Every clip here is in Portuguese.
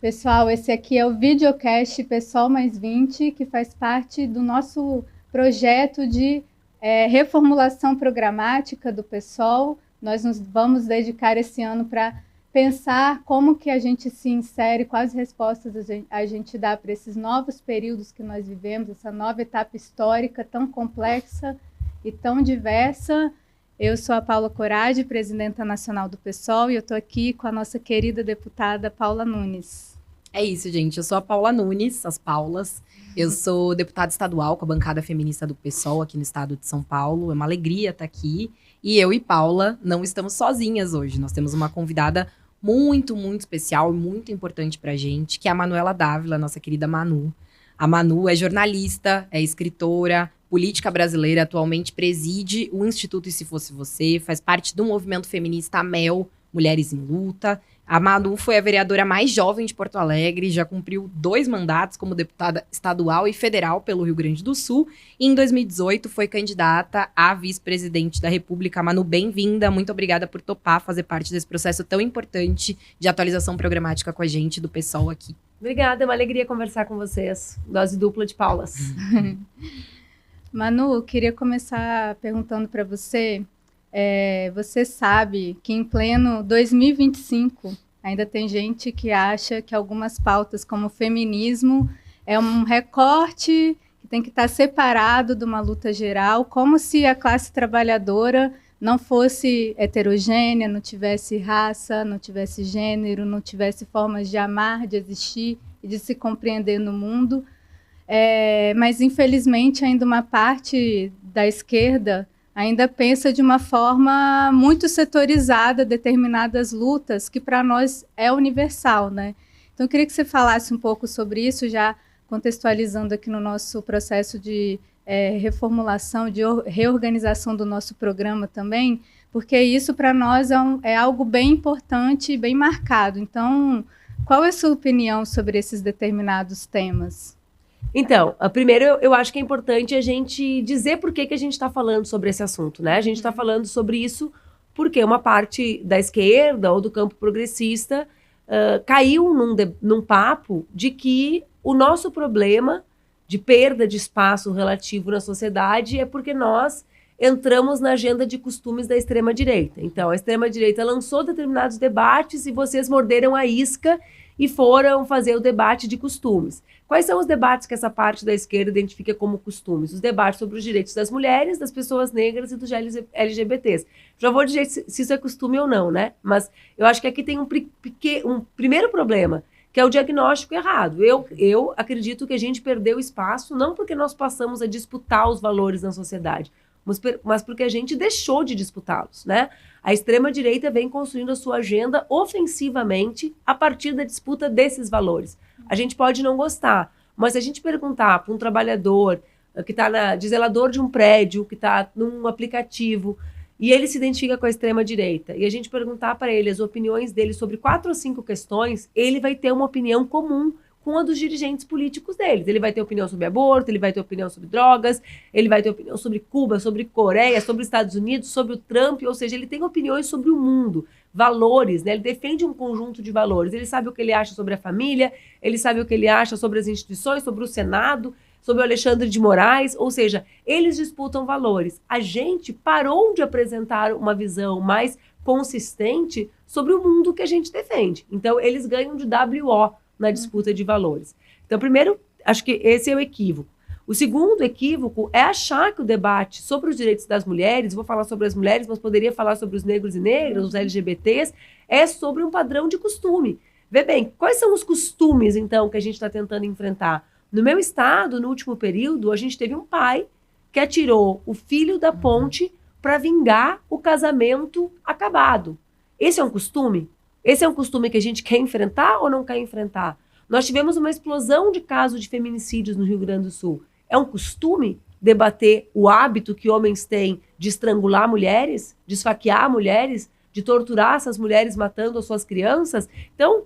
Pessoal, esse aqui é o videocast Pessoal Mais 20, que faz parte do nosso projeto de reformulação programática do PSOL. Nós nos vamos dedicar esse ano para pensar como que a gente se insere, quais respostas a gente dá para esses novos períodos que nós vivemos, essa nova etapa histórica tão complexa e tão diversa. Eu sou a Paula Corade, presidenta nacional do PSOL, e eu estou aqui com a nossa querida deputada Paula Nunes. É isso, gente. Eu sou a Paula Nunes, as Paulas. Eu sou deputada estadual com a bancada feminista do PSOL aqui no estado de São Paulo. É uma alegria estar aqui. E eu e Paula não estamos sozinhas hoje. Nós temos uma convidada muito, muito especial e muito importante pra gente, que é a Manuela Dávila, nossa querida Manu. A Manu é jornalista, é escritora, política brasileira, atualmente preside o Instituto E Se Fosse Você, faz parte do movimento feminista AMEL, Mulheres em Luta. A Manu foi a vereadora mais jovem de Porto Alegre, já cumpriu 2 mandatos como deputada estadual e federal pelo Rio Grande do Sul. E em 2018 foi candidata a vice-presidente da República. Manu, bem-vinda, muito obrigada por topar fazer parte desse processo tão importante de atualização programática com a gente do PSOL aqui. Obrigada, é uma alegria conversar com vocês. Dose dupla de Paulas. Manu, eu queria começar perguntando para você, você sabe que em pleno 2025 ainda tem gente que acha que algumas pautas como o feminismo é um recorte que tem que estar separado de uma luta geral, como se a classe trabalhadora não fosse heterogênea, não tivesse raça, não tivesse gênero, não tivesse formas de amar, de existir e de se compreender no mundo. Mas, infelizmente, ainda uma parte da esquerda ainda pensa de uma forma muito setorizada determinadas lutas, que para nós é universal, né? Então, eu queria que você falasse um pouco sobre isso, já contextualizando aqui no nosso processo de reformulação, de reorganização do nosso programa também, porque isso para nós é algo bem importante e bem marcado. Então, qual é a sua opinião sobre esses determinados temas? Então, primeiro eu acho que é importante a gente dizer por que a gente está falando sobre esse assunto, né? A gente está falando sobre isso porque uma parte da esquerda ou do campo progressista caiu num papo de que o nosso problema de perda de espaço relativo na sociedade é porque nós entramos na agenda de costumes da extrema-direita. Então, a extrema-direita lançou determinados debates e vocês morderam a isca e foram fazer o debate de costumes. Quais são os debates que essa parte da esquerda identifica como costumes? Os debates sobre os direitos das mulheres, das pessoas negras e dos LGBTs. Já vou dizer se isso é costume ou não, né? Mas eu acho que aqui tem um primeiro problema, que é o diagnóstico errado. Eu acredito que a gente perdeu espaço, não porque nós passamos a disputar os valores na sociedade, mas porque a gente deixou de disputá-los, né? A extrema-direita vem construindo a sua agenda ofensivamente a partir da disputa desses valores. A gente pode não gostar, mas se a gente perguntar para um trabalhador que está de zelador de um prédio, que está num aplicativo, e ele se identifica com a extrema-direita, e a gente perguntar para ele as opiniões dele sobre 4 ou 5 questões, ele vai ter uma opinião comum com a dos dirigentes políticos deles. Ele vai ter opinião sobre aborto, ele vai ter opinião sobre drogas, ele vai ter opinião sobre Cuba, sobre Coreia, sobre os Estados Unidos, sobre o Trump, ou seja, ele tem opiniões sobre o mundo, valores, né? Ele defende um conjunto de valores, ele sabe o que ele acha sobre a família, ele sabe o que ele acha sobre as instituições, sobre o Senado, sobre o Alexandre de Moraes, ou seja, eles disputam valores. A gente parou de apresentar uma visão mais consistente sobre o mundo que a gente defende. Então, eles ganham de WO na disputa de valores. Então, primeiro, acho que esse é o equívoco. O segundo equívoco é achar que o debate sobre os direitos das mulheres, vou falar sobre as mulheres, mas poderia falar sobre os negros e negras, os LGBTs, é sobre um padrão de costume. Vê bem, quais são os costumes, então, que a gente está tentando enfrentar? No meu estado, no último período, a gente teve um pai que atirou o filho da ponte para vingar o casamento acabado. Esse é um costume? Esse é um costume que a gente quer enfrentar ou não quer enfrentar? Nós tivemos uma explosão de casos de feminicídios no Rio Grande do Sul. É um costume debater o hábito que homens têm de estrangular mulheres, de esfaquear mulheres, de torturar essas mulheres matando as suas crianças? Então,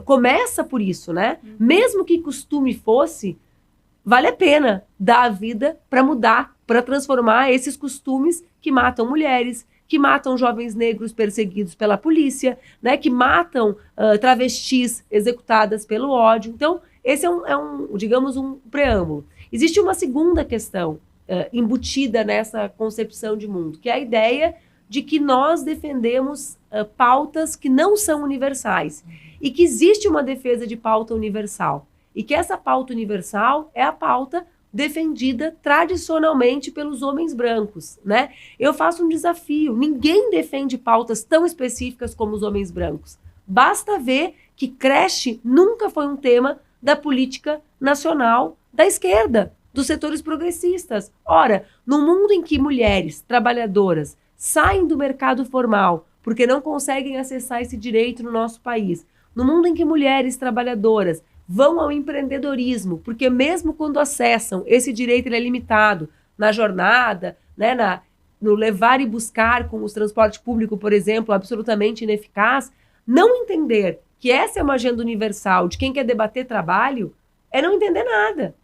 começa por isso, né? Mesmo que costume fosse, vale a pena dar a vida para mudar, para transformar esses costumes que matam mulheres, que matam jovens negros perseguidos pela polícia, né, que matam travestis executadas pelo ódio. Então, esse digamos, um preâmbulo. Existe uma segunda questão embutida nessa concepção de mundo, que é a ideia de que nós defendemos pautas que não são universais e que existe uma defesa de pauta universal e que essa pauta universal é a pauta defendida tradicionalmente pelos homens brancos, né? Eu faço um desafio, ninguém defende pautas tão específicas como os homens brancos. Basta ver que creche nunca foi um tema da política nacional da esquerda, dos setores progressistas. Ora, no mundo em que mulheres trabalhadoras saem do mercado formal porque não conseguem acessar esse direito no nosso país, no mundo em que mulheres trabalhadoras vão ao empreendedorismo, porque mesmo quando acessam, esse direito ele é limitado na jornada, né, no levar e buscar com o transporte público, por exemplo, absolutamente ineficaz, não entender que essa é uma agenda universal de quem quer debater trabalho é não entender nada.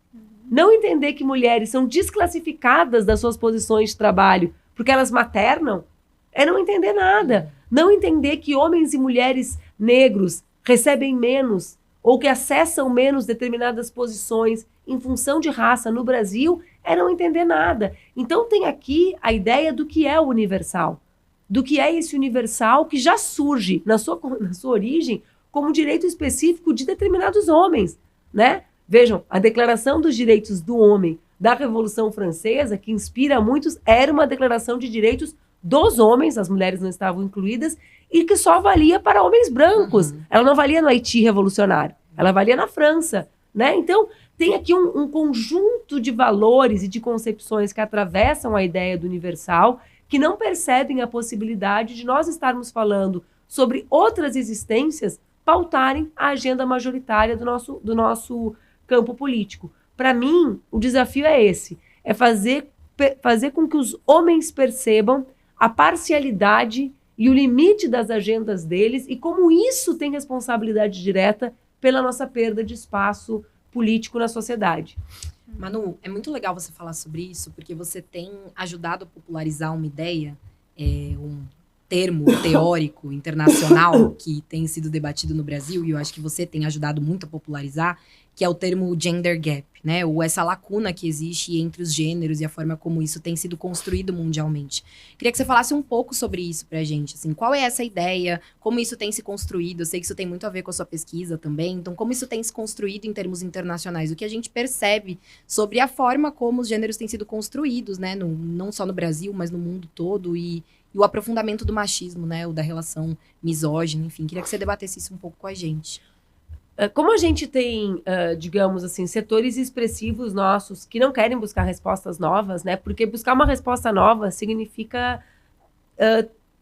Não entender que mulheres são desclassificadas das suas posições de trabalho porque elas maternam é não entender nada. Não entender que homens e mulheres negros recebem menos ou que acessam menos determinadas posições em função de raça no Brasil é não entender nada. Então tem aqui a ideia do que é o universal, do que é esse universal que já surge na sua origem como um direito específico de determinados homens, né? Vejam, a Declaração dos Direitos do Homem da Revolução Francesa, que inspira muitos, era uma declaração de direitos dos homens, as mulheres não estavam incluídas, e que só valia para homens brancos. Ela não valia no Haiti revolucionário, ela valia na França, né? Então, tem aqui um conjunto de valores e de concepções que atravessam a ideia do universal, que não percebem a possibilidade de nós estarmos falando sobre outras existências pautarem a agenda majoritária do nosso campo político. Para mim, o desafio é esse, é fazer com que os homens percebam a parcialidade e o limite das agendas deles e como isso tem responsabilidade direta pela nossa perda de espaço político na sociedade. Manu, é muito legal você falar sobre isso, porque você tem ajudado a popularizar uma ideia, um termo teórico internacional que tem sido debatido no Brasil, e eu acho que você tem ajudado muito a popularizar, que é o termo gender gap, né? Ou essa lacuna que existe entre os gêneros e a forma como isso tem sido construído mundialmente. Queria que você falasse um pouco sobre isso pra gente, assim, qual é essa ideia, como isso tem se construído, eu sei que isso tem muito a ver com a sua pesquisa também, então como isso tem se construído em termos internacionais, o que a gente percebe sobre a forma como os gêneros têm sido construídos, né? Não só no Brasil, mas no mundo todo, e o aprofundamento do machismo, né? O da relação misógina, enfim. Queria que você debatesse isso um pouco com a gente. Como a gente tem, digamos assim, setores expressivos nossos que não querem buscar respostas novas, né? Porque buscar uma resposta nova significa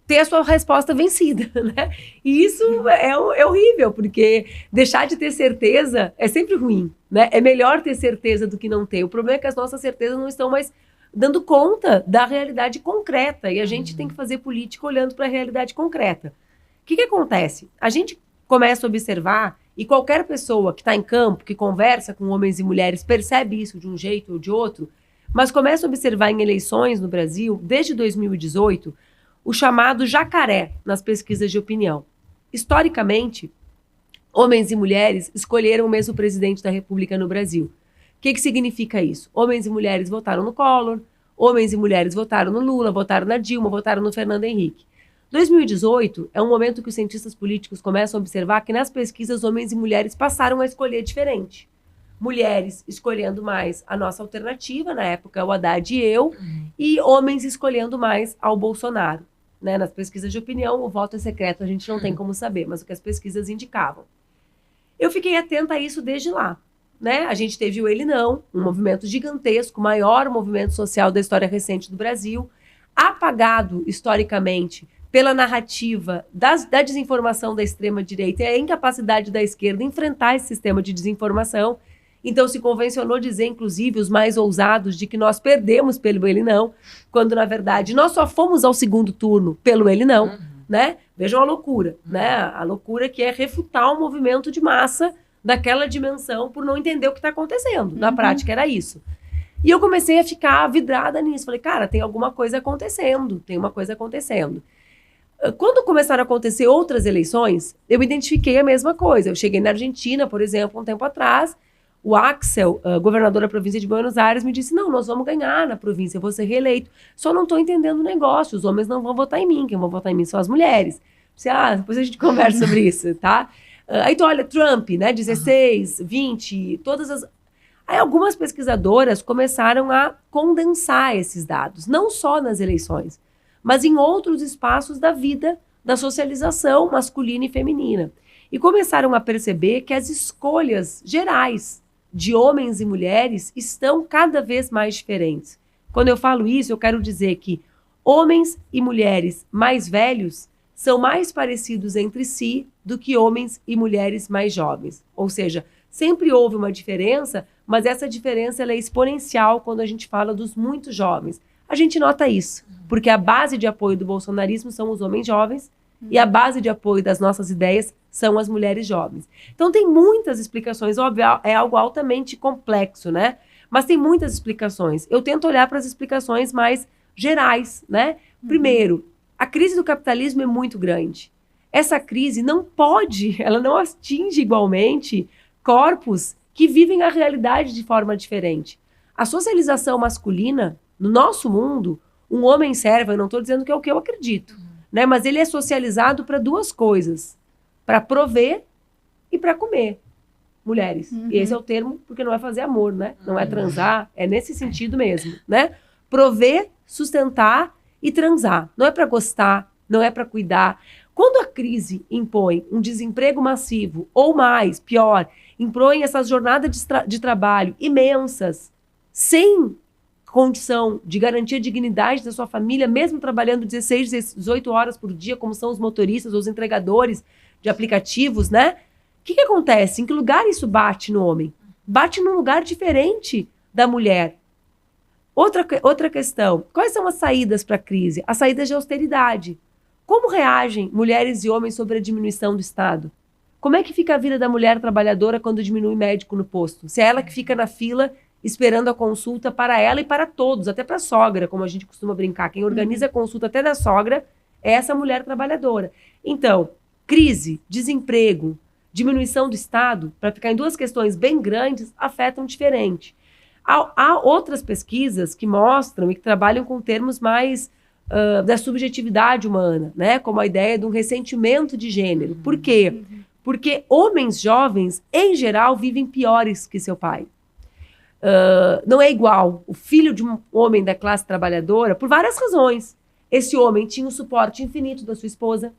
ter a sua resposta vencida, né? E isso é horrível, porque deixar de ter certeza é sempre ruim, né? É melhor ter certeza do que não ter. O problema é que as nossas certezas não estão mais dando conta da realidade concreta, e a gente tem que fazer política olhando para a realidade concreta. O que acontece? A gente começa a observar, e qualquer pessoa que está em campo, que conversa com homens e mulheres, percebe isso de um jeito ou de outro, mas começa a observar em eleições no Brasil, desde 2018, o chamado jacaré nas pesquisas de opinião. Historicamente, homens e mulheres escolheram o mesmo presidente da República no Brasil. O que significa isso? Homens e mulheres votaram no Collor, homens e mulheres votaram no Lula, votaram na Dilma, votaram no Fernando Henrique. 2018 é um momento que os cientistas políticos começam a observar que nas pesquisas homens e mulheres passaram a escolher diferente. Mulheres escolhendo mais a nossa alternativa, na época o Haddad e eu, e homens escolhendo mais ao Bolsonaro. Né? Nas pesquisas de opinião, o voto é secreto, a gente não tem como saber, mas o que as pesquisas indicavam. Eu fiquei atenta a isso desde lá. Né? A gente teve o Ele Não, um movimento gigantesco, o maior movimento social da história recente do Brasil, apagado historicamente pela narrativa da desinformação da extrema-direita e a incapacidade da esquerda em enfrentar esse sistema de desinformação. Então se convencionou dizer, inclusive, os mais ousados, de que nós perdemos pelo Ele Não, quando, na verdade, nós só fomos ao segundo turno pelo Ele Não. Né? Vejam a loucura, né? A loucura que é refutar um movimento de massa daquela dimensão por não entender o que está acontecendo. Na prática era isso. E eu comecei a ficar vidrada nisso. Falei, cara, tem alguma coisa acontecendo. Quando começaram a acontecer outras eleições, eu identifiquei a mesma coisa. Eu cheguei na Argentina, por exemplo, um tempo atrás, o Axel, governador da província de Buenos Aires, me disse, não, nós vamos ganhar na província, eu vou ser reeleito. Só não estou entendendo o negócio, os homens não vão votar em mim, quem vão votar em mim são as mulheres. Depois a gente conversa sobre isso, tá? Aí tu olha, Trump, né, 16, 20, todas as... Aí algumas pesquisadoras começaram a condensar esses dados, não só nas eleições, mas em outros espaços da vida, da socialização masculina e feminina. E começaram a perceber que as escolhas gerais de homens e mulheres estão cada vez mais diferentes. Quando eu falo isso, eu quero dizer que homens e mulheres mais velhos são mais parecidos entre si do que homens e mulheres mais jovens. Ou seja, sempre houve uma diferença, mas essa diferença ela é exponencial quando a gente fala dos muito jovens. A gente nota isso, porque a base de apoio do bolsonarismo são os homens jovens e a base de apoio das nossas ideias são as mulheres jovens. Então tem muitas explicações, óbvio, é algo altamente complexo, né? Mas tem muitas explicações. Eu tento olhar para as explicações mais gerais, né? Primeiro, a crise do capitalismo é muito grande. Essa crise ela não atinge igualmente corpos que vivem a realidade de forma diferente. A socialização masculina, no nosso mundo, um homem servo, eu não estou dizendo que é o que eu acredito, né? Mas ele é socializado para duas coisas, para prover e para comer. Mulheres. E esse é o termo, porque não é fazer amor, né? Não é transar, é nesse sentido mesmo, né? Prover, sustentar e transar. Não é para gostar, não é para cuidar. Quando a crise impõe um desemprego massivo, ou mais, pior, impõe essas jornadas de trabalho imensas, sem condição de garantir a dignidade da sua família, mesmo trabalhando 16, 18 horas por dia, como são os motoristas ou os entregadores de aplicativos, né? O que acontece? Em que lugar isso bate no homem? Bate num lugar diferente da mulher. Outra questão, quais são as saídas para a crise? As saídas de austeridade. Como reagem mulheres e homens sobre a diminuição do Estado? Como é que fica a vida da mulher trabalhadora quando diminui médico no posto? Se é ela que fica na fila esperando a consulta para ela e para todos, até para a sogra, como a gente costuma brincar. Quem organiza a consulta até da sogra é essa mulher trabalhadora. Então, crise, desemprego, diminuição do Estado, para ficar em duas questões bem grandes, afetam diferente. Há outras pesquisas que mostram e que trabalham com termos mais da subjetividade humana, né? Como a ideia de um ressentimento de gênero. Por quê? Porque homens jovens, em geral, vivem piores que seu pai. Não é igual o filho de um homem da classe trabalhadora por várias razões. Esse homem tinha um suporte infinito da sua esposa,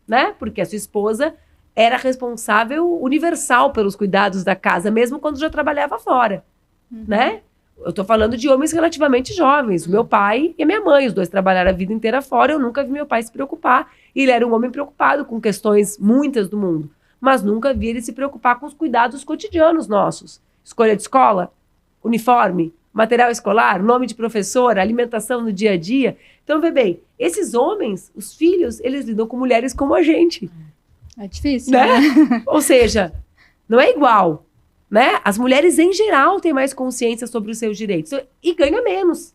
né? Porque a sua esposa era responsável universal pelos cuidados da casa, mesmo quando já trabalhava fora, né? Eu tô falando de homens relativamente jovens. O meu pai e a minha mãe, os dois trabalharam a vida inteira fora. Eu nunca vi meu pai se preocupar. Ele era um homem preocupado com questões muitas do mundo, mas nunca vi ele se preocupar com os cuidados cotidianos nossos. Escolha de escola, uniforme, material escolar, nome de professora, alimentação no dia a dia. Então, vê bem, esses homens, os filhos, eles lidam com mulheres como a gente. É difícil, né? Ou seja, não é igual, né? As mulheres, em geral, têm mais consciência sobre os seus direitos e ganham menos.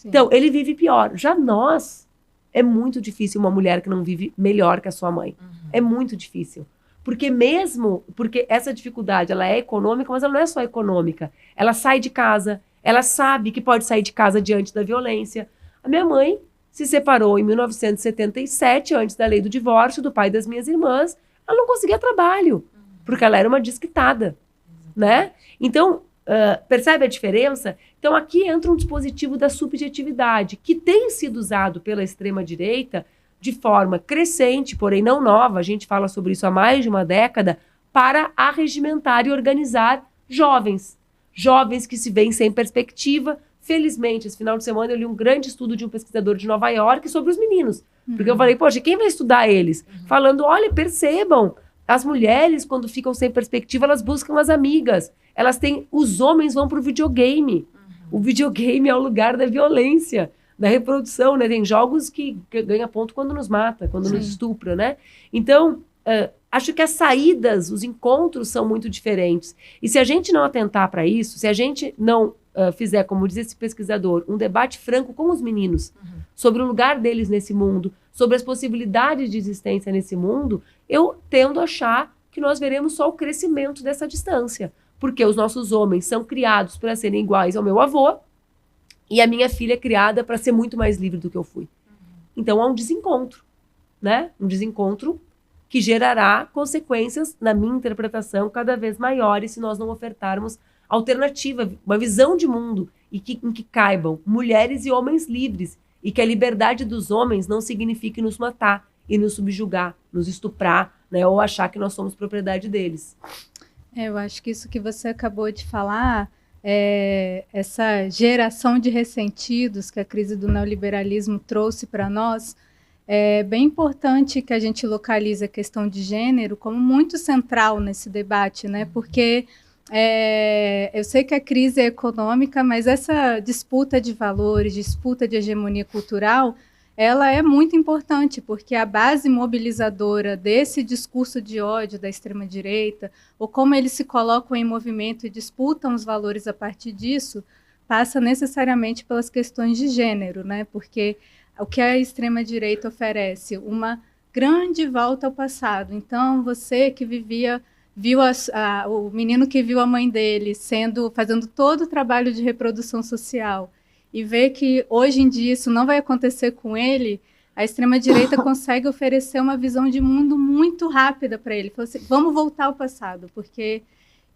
Então, ele vive pior. Já nós, é muito difícil uma mulher que não vive melhor que a sua mãe. É muito difícil. Porque essa dificuldade, ela é econômica, mas ela não é só econômica. Ela sai de casa, ela sabe que pode sair de casa diante da violência. A minha mãe se separou em 1977, antes da lei do divórcio, do pai das minhas irmãs. Ela não conseguia trabalho, porque ela era uma desquitada, né? Então, percebe a diferença? Então, aqui entra um dispositivo da subjetividade, que tem sido usado pela extrema-direita de forma crescente, porém não nova, a gente fala sobre isso há mais de uma década, para arregimentar e organizar jovens. Jovens que se veem sem perspectiva. Felizmente, esse final de semana eu li um grande estudo de um pesquisador de Nova York sobre os meninos. Porque eu falei, poxa, quem vai estudar eles? Falando, olha, percebam, as mulheres, quando ficam sem perspectiva, elas buscam as amigas. Os homens vão para o videogame. O videogame é o lugar da violência, da reprodução, né? Tem jogos que ganha ponto quando nos mata, quando nos estupra, né? Então, acho que as saídas, os encontros são muito diferentes. E se a gente não atentar para isso, se a gente não fizer, como diz esse pesquisador, um debate franco com os meninos sobre o lugar deles nesse mundo, sobre as possibilidades de existência nesse mundo, eu tendo a achar que nós veremos só o crescimento dessa distância. Porque os nossos homens são criados para serem iguais ao meu avô e a minha filha é criada para ser muito mais livre do que eu fui. Então há um desencontro, né? Um desencontro que gerará consequências, na minha interpretação, cada vez maiores se nós não ofertarmos alternativa, uma visão de mundo em que caibam mulheres e homens livres e que a liberdade dos homens não signifique nos matar e nos subjugar, nos estuprar, né, ou achar que nós somos propriedade deles. Eu acho que isso que você acabou de falar, essa geração de ressentidos que a crise do neoliberalismo trouxe para nós, é bem importante que a gente localize a questão de gênero como muito central nesse debate, né? Porque eu sei que a crise é econômica, mas essa disputa de valores, disputa de hegemonia cultural, ela é muito importante, porque a base mobilizadora desse discurso de ódio da extrema-direita, ou como eles se colocam em movimento e disputam os valores a partir disso, passa necessariamente pelas questões de gênero, né? Porque o que a extrema-direita oferece? Uma grande volta ao passado. Então, você que viu o menino que viu a mãe dele fazendo todo o trabalho de reprodução social e vê que hoje em dia isso não vai acontecer com ele, a extrema-direita consegue oferecer uma visão de mundo muito rápida para ele. Fala assim, vamos voltar ao passado, porque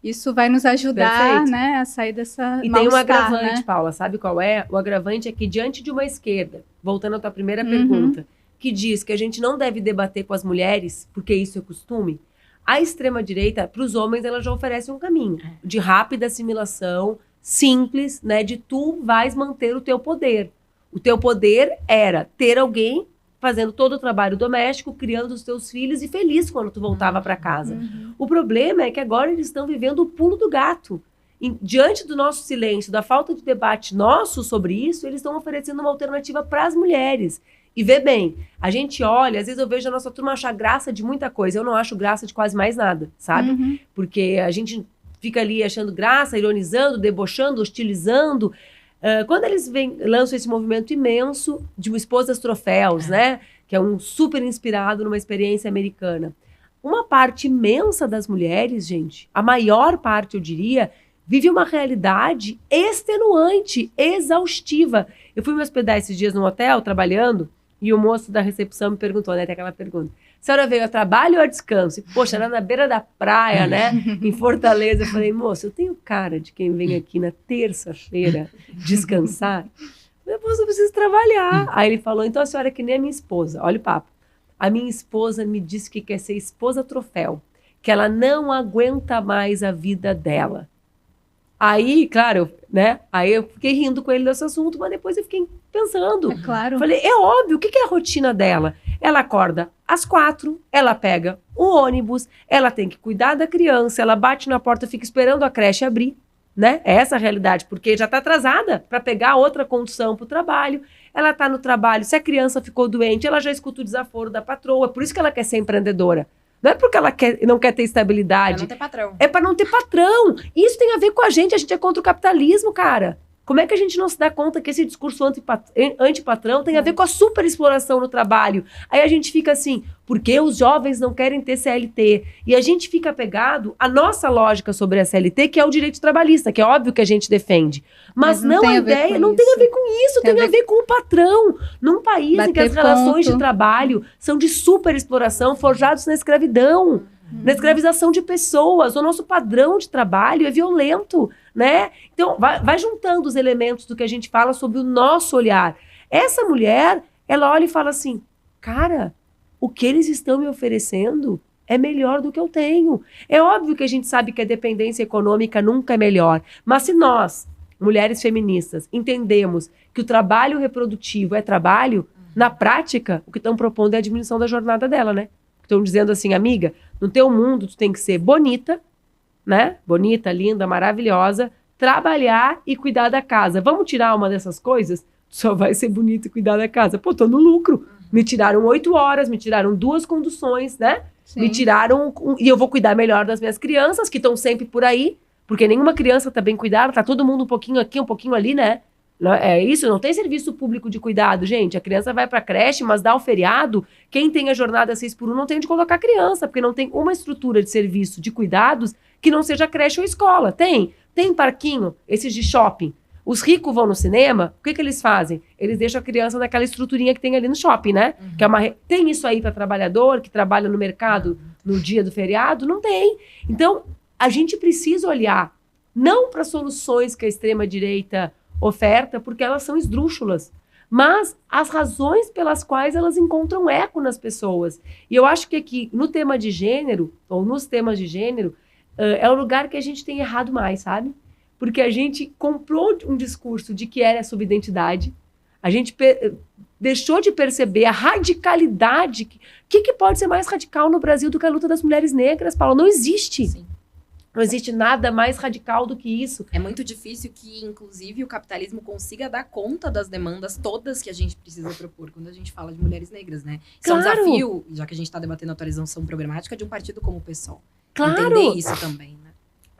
isso vai nos ajudar, né, a sair dessa E tem um agravante, né? Paula, sabe qual é? O agravante é que diante de uma esquerda, voltando à tua primeira pergunta, que diz que a gente não deve debater com as mulheres, porque isso é costume, a extrema-direita, para os homens, ela já oferece um caminho de rápida assimilação, simples, né, de tu vais manter o teu poder. O teu poder era ter alguém fazendo todo o trabalho doméstico, criando os teus filhos e feliz quando tu voltava para casa. O problema é que agora eles estão vivendo o pulo do gato. Diante do nosso silêncio, da falta de debate nosso sobre isso, eles estão oferecendo uma alternativa para as mulheres. E vê bem, a gente olha, às vezes eu vejo a nossa turma achar graça de muita coisa. Eu não acho graça de quase mais nada, sabe? Porque a gente fica ali achando graça, ironizando, debochando, hostilizando. Quando eles lançam esse movimento imenso de Esposas Troféus, né? Que é um super inspirado numa experiência americana. Uma parte imensa das mulheres, gente, a maior parte, eu diria, vive uma realidade extenuante, exaustiva. Eu fui me hospedar esses dias num hotel, trabalhando, e o moço da recepção me perguntou, né? Tem aquela pergunta. A senhora veio a trabalho ou a descanso? E, poxa, era na beira da praia, né? Em Fortaleza. Eu falei, moço, eu tenho cara de quem vem aqui na terça-feira descansar. Depois eu preciso trabalhar. Aí ele falou, então a senhora é que nem a minha esposa. Olha o papo. A minha esposa me disse que quer ser esposa troféu. Que ela não aguenta mais a vida dela. Aí, claro, né? Aí eu fiquei rindo com ele desse assunto, mas depois eu fiquei pensando. É claro. Falei, é óbvio, o que é a rotina dela? Ela acorda às 4, ela pega o ônibus, ela tem que cuidar da criança, ela bate na porta, fica esperando a creche abrir, né? É essa a realidade, porque já está atrasada para pegar outra condução para o trabalho. Ela está no trabalho, se a criança ficou doente, ela já escuta o desaforo da patroa, por isso que ela quer ser empreendedora. Não é porque ela não quer ter estabilidade. Pra não ter patrão. É para não ter patrão. Isso tem a ver com a gente é contra o capitalismo, cara. Como é que a gente não se dá conta que esse discurso antipatrão tem a ver com a superexploração no trabalho? Aí a gente fica assim, porque os jovens não querem ter CLT? E a gente fica apegado à nossa lógica sobre a CLT, que é o direito trabalhista, que é óbvio que a gente defende. Mas não a ideia, não tem a ver com isso, tem a ver com o patrão. Num país em que as relações de trabalho são de superexploração, forjados na escravidão. Na escravização de pessoas, o nosso padrão de trabalho é violento, né? Então, vai juntando os elementos do que a gente fala sobre o nosso olhar. Essa mulher, ela olha e fala assim, cara, o que eles estão me oferecendo é melhor do que eu tenho. É óbvio que a gente sabe que a dependência econômica nunca é melhor, mas se nós, mulheres feministas, entendemos que o trabalho reprodutivo é trabalho, na prática, o que estão propondo é a diminuição da jornada dela, né? Estão dizendo assim, amiga, no teu mundo tu tem que ser bonita, né? Bonita, linda, maravilhosa, trabalhar e cuidar da casa. Vamos tirar uma dessas coisas? Tu só vai ser bonita e cuidar da casa. Pô, tô no lucro. Me tiraram 8 horas, me tiraram 2 conduções, né? Sim. Me tiraram... E eu vou cuidar melhor das minhas crianças, que estão sempre por aí. Porque nenhuma criança está bem cuidada, tá todo mundo um pouquinho aqui, um pouquinho ali, né? É isso, não tem serviço público de cuidado, gente. A criança vai pra creche, mas dá o feriado. Quem tem a jornada 6x1 não tem onde colocar a criança, porque não tem uma estrutura de serviço de cuidados que não seja creche ou escola. Tem parquinho, esses de shopping. Os ricos vão no cinema, o que eles fazem? Eles deixam a criança naquela estruturinha que tem ali no shopping, né? Uhum. Que é tem isso aí para trabalhador que trabalha no mercado no dia do feriado? Não tem. Então, a gente precisa olhar não para soluções que a extrema-direita oferta, porque elas são esdrúxulas, mas as razões pelas quais elas encontram eco nas pessoas. E eu acho que aqui, no tema de gênero, ou nos temas de gênero, é o lugar que a gente tem errado mais, sabe? Porque a gente comprou um discurso de que era sobre identidade, a gente deixou de perceber a radicalidade. Que pode ser mais radical no Brasil do que a luta das mulheres negras, Paula? Não existe. Sim. Não existe nada mais radical do que isso. É muito difícil que, inclusive, o capitalismo consiga dar conta das demandas todas que a gente precisa propor quando a gente fala de mulheres negras, né? Isso é um desafio, já que a gente está debatendo a atualização programática de um partido como o PSOL. Claro. Entender isso também, né?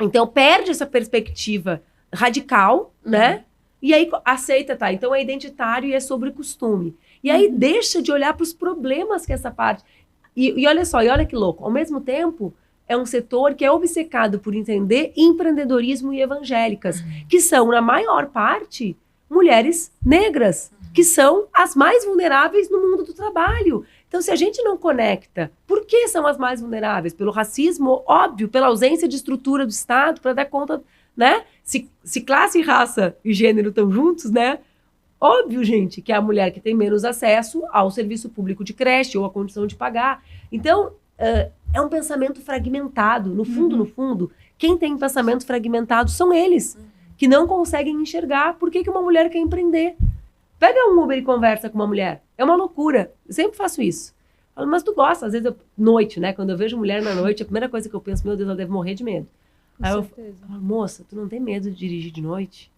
Então, perde essa perspectiva radical, né? E aí aceita, tá? Então, é identitário e é sobre costume. E aí deixa de olhar para os problemas que essa parte... E olha só, e olha que louco. Ao mesmo tempo... é um setor que é obcecado por entender empreendedorismo e evangélicas, que são, na maior parte, mulheres negras, que são as mais vulneráveis no mundo do trabalho. Então, se a gente não conecta, por que são as mais vulneráveis? Pelo racismo, óbvio, pela ausência de estrutura do Estado, para dar conta, né? Se classe, raça e gênero estão juntos, né? Óbvio, gente, que é a mulher que tem menos acesso ao serviço público de creche ou a condição de pagar. Então, é um pensamento fragmentado. No fundo, quem tem pensamento fragmentado são eles, que não conseguem enxergar por que uma mulher quer empreender. Pega um Uber e conversa com uma mulher. É uma loucura. Eu sempre faço isso. Falo, mas tu gosta? Às vezes, noite, né? Quando eu vejo mulher na noite, a primeira coisa que eu penso, meu Deus, ela deve morrer de medo. Aí eu falo, moça, tu não tem medo de dirigir de noite?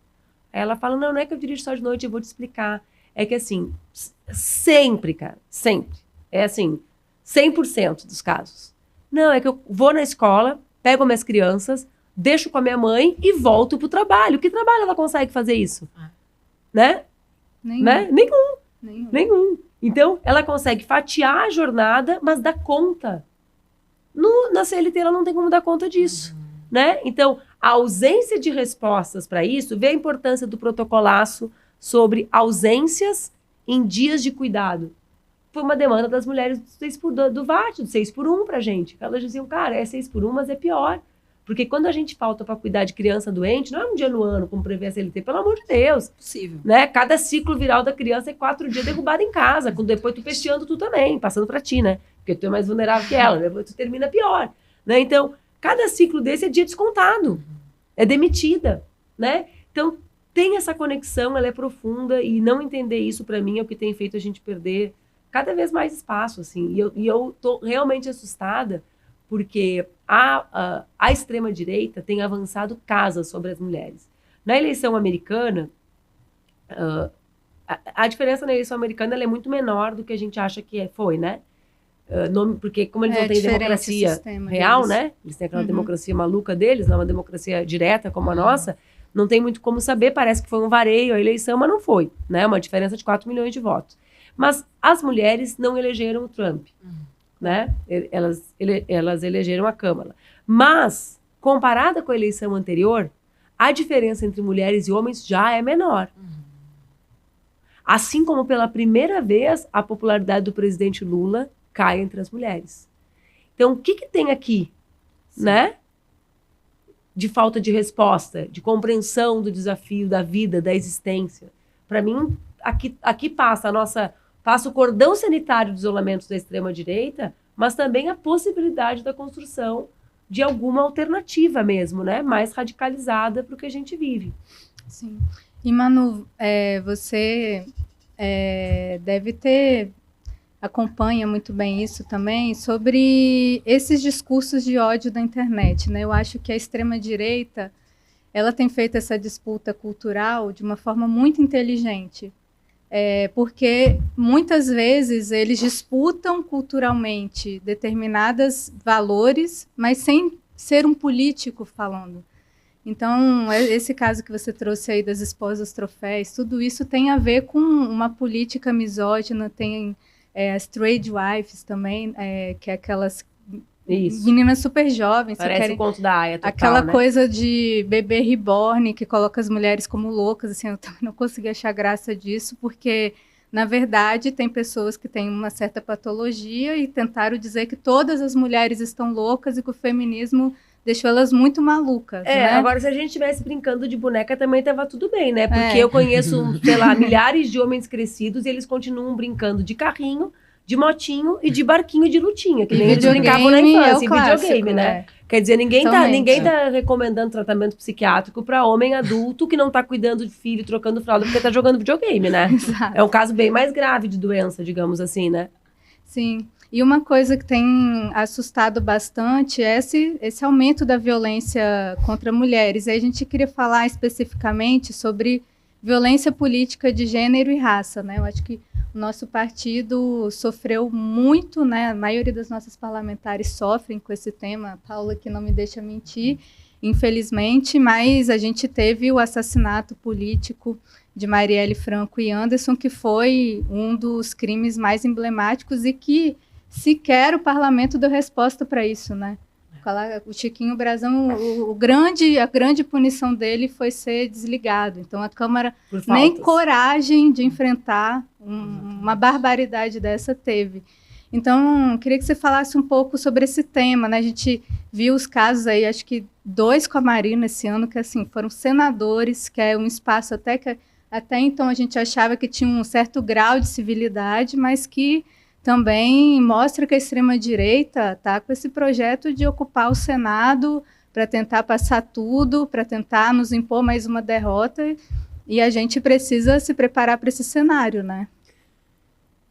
Aí ela fala, não é que eu dirijo só de noite, eu vou te explicar. É que assim, sempre, cara, sempre. É assim, 100% dos casos. Não, é que eu vou na escola, pego minhas crianças, deixo com a minha mãe e volto pro trabalho. Que trabalho ela consegue fazer isso? Né? Nenhum. Né? Nenhum. Então, ela consegue fatiar a jornada, mas dá conta. Na CLT, ela não tem como dar conta disso. Né? Então, a ausência de respostas para isso, vê a importância do protocolaço sobre ausências em dias de cuidado. Foi uma demanda das mulheres do VAT, do 6x1 pra gente. Elas diziam, cara, é 6x1, mas é pior. Porque quando a gente falta para cuidar de criança doente, não é um dia no ano, como prevê a CLT, pelo amor de Deus. Possível. Né? Cada ciclo viral da criança é 4 dias derrubada em casa, com depois tu pesteando tu também, passando para ti, né? Porque tu é mais vulnerável que ela, depois tu termina pior. Né? Então, cada ciclo desse é dia descontado. É demitida, né? Então, tem essa conexão, ela é profunda, e não entender isso, para mim, é o que tem feito a gente perder cada vez mais espaço, assim. E eu tô realmente assustada, porque a extrema-direita tem avançado casas sobre as mulheres. Na eleição americana, a diferença na eleição americana ela é muito menor do que a gente acha que foi, né? Porque como eles não têm democracia real, deles, né? Eles têm aquela democracia maluca deles, não é uma democracia direta como a nossa, não tem muito como saber, parece que foi um vareio a eleição, mas não foi, né? Uma diferença de 4 milhões de votos. Mas as mulheres não elegeram o Trump, né? Elas elegeram a Câmara. Mas, comparada com a eleição anterior, a diferença entre mulheres e homens já é menor. Assim como pela primeira vez a popularidade do presidente Lula cai entre as mulheres. Então, o que tem aqui, né? De falta de resposta, de compreensão do desafio, da vida, da existência. Para mim, aqui passa o cordão sanitário do isolamento da extrema-direita, mas também a possibilidade da construção de alguma alternativa mesmo, né? Mais radicalizada para o que a gente vive. Sim. E, Manu, você deve ter... acompanha muito bem isso também, sobre esses discursos de ódio da internet, né? Eu acho que a extrema-direita, ela tem feito essa disputa cultural de uma forma muito inteligente, porque muitas vezes eles disputam culturalmente determinados valores, mas sem ser um político falando. Então, esse caso que você trouxe aí das esposas troféus, tudo isso tem a ver com uma política misógina, tem as trade wives também, que é aquelas meninas super jovens. Parece querem, o conto da Aya, total, aquela né? coisa de bebê reborn, que coloca as mulheres como loucas, assim, eu também não consegui achar graça disso, porque, na verdade, tem pessoas que têm uma certa patologia e tentaram dizer que todas as mulheres estão loucas e que o feminismo deixou elas muito malucas, né? Agora, se a gente estivesse brincando de boneca, também tava tudo bem, né? Porque eu conheço, sei lá, milhares de homens crescidos e eles continuam brincando de carrinho, de motinho e de barquinho de lutinha, que nem eles brincavam na infância, em videogame, né? Quer dizer, ninguém tá recomendando tratamento psiquiátrico para homem adulto que não tá cuidando de filho, trocando fralda, porque tá jogando videogame, né? Exato. É um caso bem mais grave de doença, digamos assim, né? Sim. E uma coisa que tem assustado bastante é esse aumento da violência contra mulheres. Aí a gente queria falar especificamente sobre violência política de gênero e raça, né? Eu acho que o nosso partido sofreu muito, né? A maioria das nossas parlamentares sofrem com esse tema. A Paula que não me deixa mentir, infelizmente, mas a gente teve o assassinato político de Marielle Franco e Anderson, que foi um dos crimes mais emblemáticos e que sequer o parlamento deu resposta para isso, né? O Chiquinho Brazão, a grande punição dele foi ser desligado. Então a Câmara nem coragem de enfrentar uma barbaridade dessa teve. Então, queria que você falasse um pouco sobre esse tema, né? A gente viu os casos aí, acho que 2 com a Marina esse ano, que assim, foram senadores, que é um espaço até então a gente achava que tinha um certo grau de civilidade, mas que também mostra que a extrema-direita está com esse projeto de ocupar o Senado para tentar passar tudo, para tentar nos impor mais uma derrota, e a gente precisa se preparar para esse cenário, né?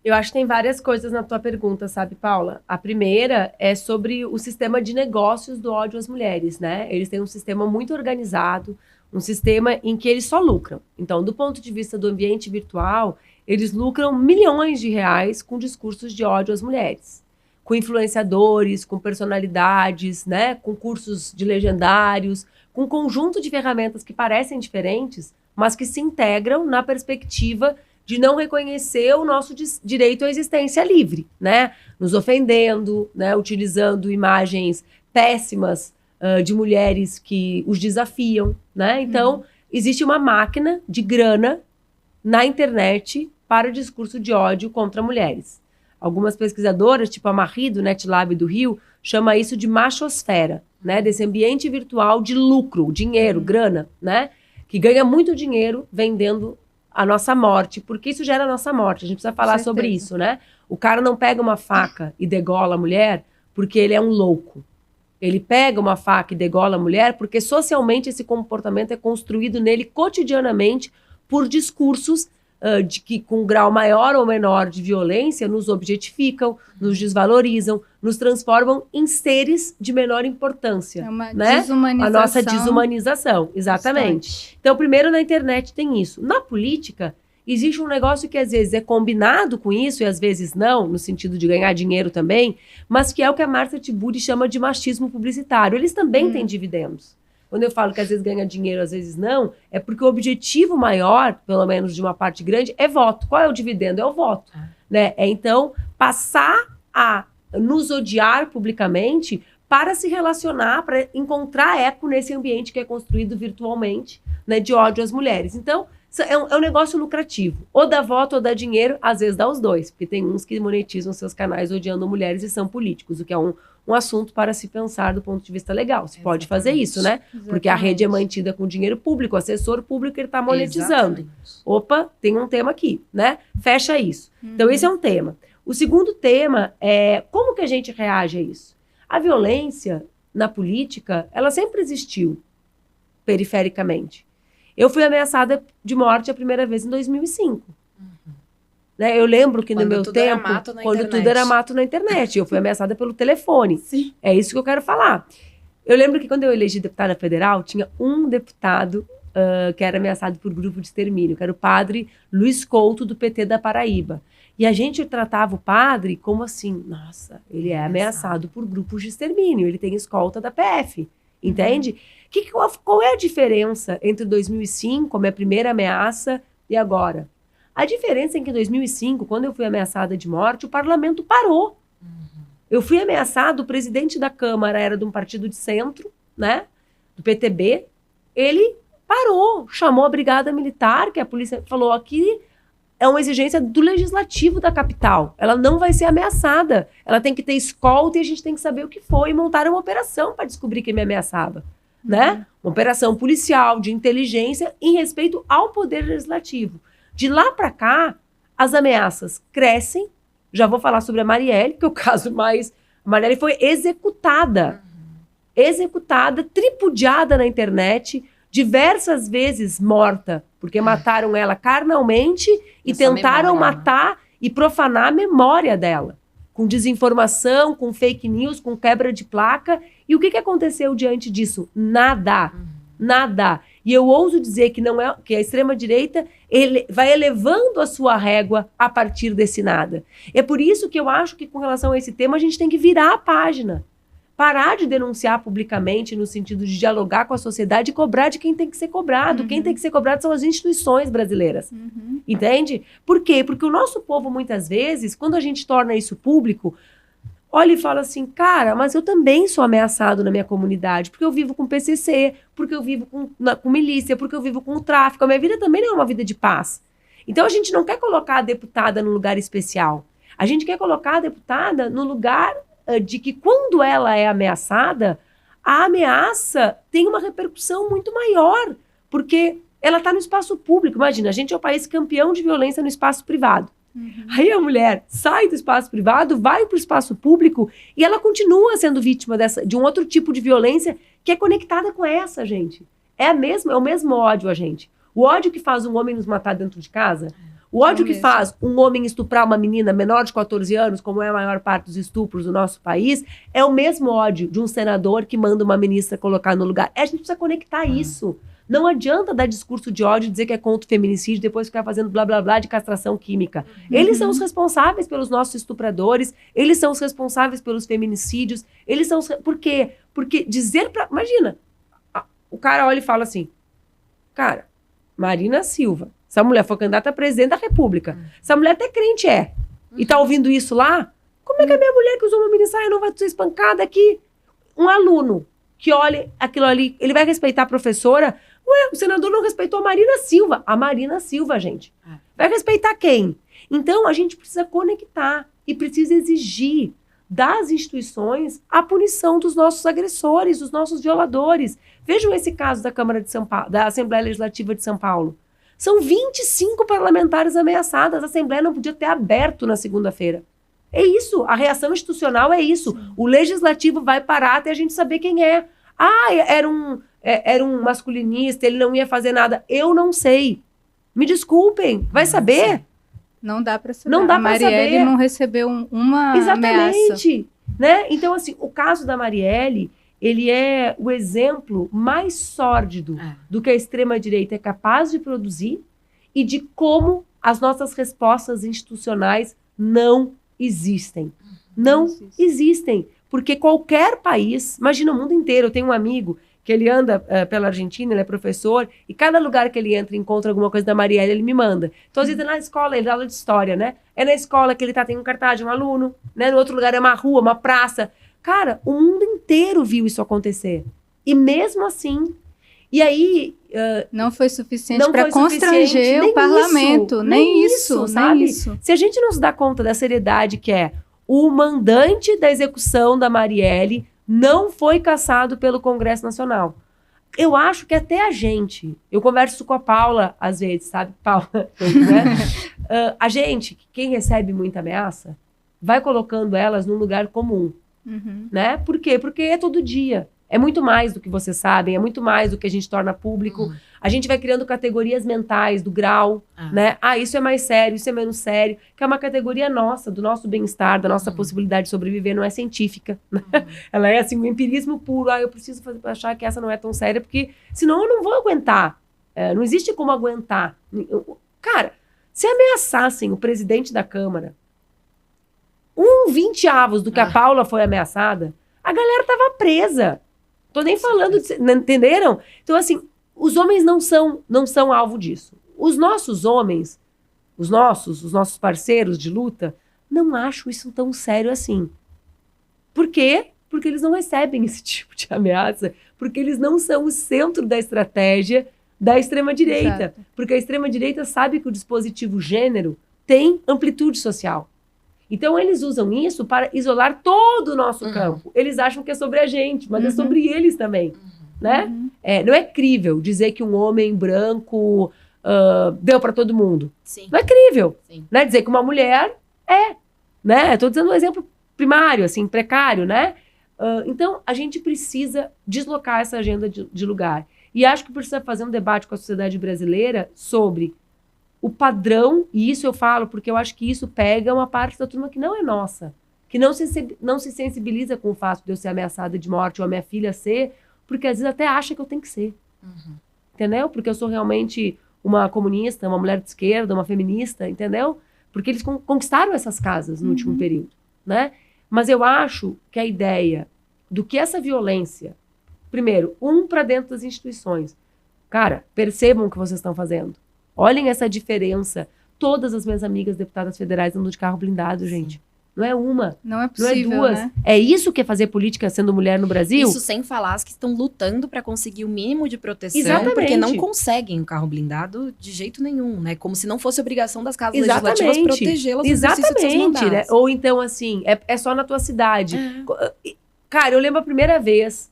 Eu acho que tem várias coisas na tua pergunta, sabe, Paula? A primeira é sobre o sistema de negócios do ódio às mulheres, né? Eles têm um sistema muito organizado, um sistema em que eles só lucram. Então, do ponto de vista do ambiente virtual, eles lucram milhões de reais com discursos de ódio às mulheres. Com influenciadores, com personalidades, né? Com cursos de legendários, com um conjunto de ferramentas que parecem diferentes, mas que se integram na perspectiva de não reconhecer o nosso direito à existência livre, né? Nos ofendendo, né? Utilizando imagens péssimas de mulheres que os desafiam, né? Então, existe uma máquina de grana na internet para o discurso de ódio contra mulheres. Algumas pesquisadoras, tipo a Marie, do NetLab do Rio, chama isso de machosfera, né? Desse ambiente virtual de lucro, dinheiro, grana, né? Que ganha muito dinheiro vendendo a nossa morte, porque isso gera a nossa morte. A gente precisa falar sobre isso, né? O cara não pega uma faca e degola a mulher porque ele é um louco. Ele pega uma faca e degola a mulher porque socialmente esse comportamento é construído nele cotidianamente por discursos que com grau maior ou menor de violência nos objetificam, nos desvalorizam, nos transformam em seres de menor importância. É uma desumanização. A nossa desumanização, exatamente. Bastante. Então, primeiro na internet tem isso. Na política, existe um negócio que às vezes é combinado com isso e às vezes não, no sentido de ganhar dinheiro também, mas que é o que a Marta Tiburi chama de machismo publicitário. Eles também têm dividendos. Quando eu falo que às vezes ganha dinheiro, às vezes não, é porque o objetivo maior, pelo menos de uma parte grande, é voto. Qual é o dividendo? É o voto. Né? É, então, passar a nos odiar publicamente para se relacionar, para encontrar eco nesse ambiente que é construído virtualmente, né, de ódio às mulheres. Então, é um negócio lucrativo. Ou dá voto ou dá dinheiro, às vezes dá os dois, porque tem uns que monetizam seus canais odiando mulheres e são políticos, o que é um assunto para se pensar do ponto de vista legal. Você pode fazer isso, né? Exatamente. Porque a rede é mantida com dinheiro público, o assessor público ele está monetizando. Exatamente. Opa, tem um tema aqui, né? Fecha isso. Então, esse é um tema. O segundo tema é como que a gente reage a isso? A violência na política, ela sempre existiu perifericamente. Eu fui ameaçada de morte a primeira vez em 2005. Né? Eu lembro que no meu tempo, quando tudo era mato na internet, eu fui ameaçada pelo telefone. Sim. É isso que eu quero falar. Eu lembro que quando eu elegi deputada federal, tinha um deputado que era ameaçado por grupo de extermínio, que era o padre Luiz Couto, do PT da Paraíba. E a gente tratava o padre como assim, nossa, ele é ameaçado por grupos de extermínio, ele tem escolta da PF, entende? Qual é a diferença entre 2005, a minha primeira ameaça, e agora? A diferença é que em 2005, quando eu fui ameaçada de morte, o parlamento parou. Eu fui ameaçado, o presidente da Câmara era de um partido de centro, né, do PTB, ele parou, chamou a brigada militar, que a polícia falou aqui, é uma exigência do legislativo da capital. Ela não vai ser ameaçada. Ela tem que ter escolta e a gente tem que saber o que foi. E montaram uma operação para descobrir quem me ameaçava. Né? Uma operação policial, de inteligência, em respeito ao poder legislativo. De lá para cá, as ameaças crescem. Já vou falar sobre a Marielle, que é o caso mais... A Marielle foi executada. Executada, tripudiada na internet, diversas vezes morta, porque mataram ela carnalmente e tentaram matar e profanar a memória dela. Com desinformação, com fake news, com quebra de placa. E o que aconteceu diante disso? Nada. Nada. E eu ouso dizer que não é que a extrema-direita vai elevando a sua régua a partir desse nada. É por isso que eu acho que, com relação a esse tema, a gente tem que virar a página. Parar de denunciar publicamente no sentido de dialogar com a sociedade e cobrar de quem tem que ser cobrado. Quem tem que ser cobrado são as instituições brasileiras. Entende? Por quê? Porque o nosso povo, muitas vezes, quando a gente torna isso público, olha e fala assim, cara, mas eu também sou ameaçado na minha comunidade, porque eu vivo com PCC, porque eu vivo com milícia, porque eu vivo com o tráfico. A minha vida também não é uma vida de paz. Então a gente não quer colocar a deputada num lugar especial. A gente quer colocar a deputada no lugar de que quando ela é ameaçada, a ameaça tem uma repercussão muito maior, porque ela está no espaço público. Imagina, a gente é o país campeão de violência no espaço privado. Aí a mulher sai do espaço privado, vai para o espaço público e ela continua sendo vítima de um outro tipo de violência que é conectada com essa, gente. É o mesmo ódio, a gente. O ódio que faz um homem nos matar dentro de casa, o ódio que faz um homem estuprar uma menina menor de 14 anos, como é a maior parte dos estupros do nosso país, é o mesmo ódio de um senador que manda uma ministra colocar no lugar. A gente precisa conectar isso. Não adianta dar discurso de ódio e dizer que é contra o feminicídio, depois ficar fazendo blá blá blá de castração química. Eles são os responsáveis pelos nossos estupradores, eles são os responsáveis pelos feminicídios, eles são Por quê? Porque dizer pra... Imagina, o cara olha e fala assim, cara, Marina Silva, essa mulher foi candidata a presidente da República, essa mulher até crente é, e tá ouvindo isso lá, como é que a minha mulher que usou uma mini saia não vai ser espancada aqui? Um aluno que olha aquilo ali, ele vai respeitar a professora? Ué, o senador não respeitou a Marina Silva. A Marina Silva, gente. Vai respeitar quem? Então, a gente precisa conectar e precisa exigir das instituições a punição dos nossos agressores, dos nossos violadores. Vejam esse caso da Câmara de São Paulo, da Assembleia Legislativa de São Paulo. São 25 parlamentares ameaçadas. A Assembleia não podia ter aberto na segunda-feira. É isso. A reação institucional é isso. O Legislativo vai parar até a gente saber quem é. Ah, era um masculinista, ele não ia fazer nada. Eu não sei. Me desculpem. Vai saber? Não dá para saber. Não dá para saber. A Marielle não recebeu uma ameaça. Exatamente. Né? Então, assim, o caso da Marielle, ele é o exemplo mais sórdido do que a extrema-direita é capaz de produzir e de como as nossas respostas institucionais não existem. Não existem. Porque qualquer país, imagina o mundo inteiro, eu tenho um amigo que ele anda pela Argentina, ele é professor, e cada lugar que ele entra e encontra alguma coisa da Marielle, ele me manda. Então, às vezes, é na escola, ele dá aula de história, né? É na escola que ele tem um cartaz de um aluno, né? No outro lugar é uma rua, uma praça. Cara, o mundo inteiro viu isso acontecer. E mesmo assim... E aí... não foi suficiente para constranger o parlamento. Nem isso, sabe? Se a gente não se dá conta da seriedade que é o mandante da execução da Marielle não foi cassado pelo Congresso Nacional. Eu acho que até a gente... Eu converso com a Paula, às vezes, sabe? Paula, né? A gente, quem recebe muita ameaça, vai colocando elas num lugar comum. Né? Por quê? Porque é todo dia. É muito mais do que vocês sabem, é muito mais do que a gente torna público. A gente vai criando categorias mentais do grau, né? Ah, isso é mais sério, isso é menos sério. Que é uma categoria nossa, do nosso bem-estar, da nossa possibilidade de sobreviver, não é científica. Ela é assim, um empirismo puro. Ah, eu preciso achar que essa não é tão séria, porque senão eu não vou aguentar. Não existe como aguentar. Cara, se ameaçassem o presidente da Câmara, 20 avos do que a Paula foi ameaçada, a galera tava presa. Tô nem falando, entenderam? Então, assim, os homens não são alvo disso. Os nossos homens, os nossos parceiros de luta, não acham isso tão sério assim. Por quê? Porque eles não recebem esse tipo de ameaça, porque eles não são o centro da estratégia da extrema-direita. Exato. Porque a extrema-direita sabe que o dispositivo gênero tem amplitude social. Então, eles usam isso para isolar todo o nosso campo. Eles acham que é sobre a gente, mas é sobre eles também. Né? Não é crível dizer que um homem branco deu para todo mundo. Sim. Não é crível. Sim. Né? Dizer que uma mulher é. Né? Estou dizendo um exemplo primário, assim, precário, né? Então, a gente precisa deslocar essa agenda de lugar. E acho que precisa fazer um debate com a sociedade brasileira sobre o padrão, e isso eu falo porque eu acho que isso pega uma parte da turma que não é nossa, que não se sensibiliza com o fato de eu ser ameaçada de morte ou a minha filha ser, porque às vezes até acha que eu tenho que ser. Entendeu? Porque eu sou realmente uma comunista, uma mulher de esquerda, uma feminista, entendeu? Porque eles conquistaram essas casas no último período, né? Mas eu acho que a ideia do que essa violência, primeiro, para dentro das instituições. Cara, percebam o que vocês estão fazendo. Olhem essa diferença. Todas as minhas amigas deputadas federais andam de carro blindado, gente. Não é uma. Não é possível, não é duas. Né? É isso que é fazer política sendo mulher no Brasil? Isso sem falar as que estão lutando para conseguir o mínimo de proteção, Exatamente. porque não conseguem o carro blindado de jeito nenhum, né? Como se não fosse obrigação das casas Exatamente. legislativas protegê-las no exercício de seus Exatamente, né? mandatos. Ou então, assim, é só na tua cidade. Cara, eu lembro a primeira vez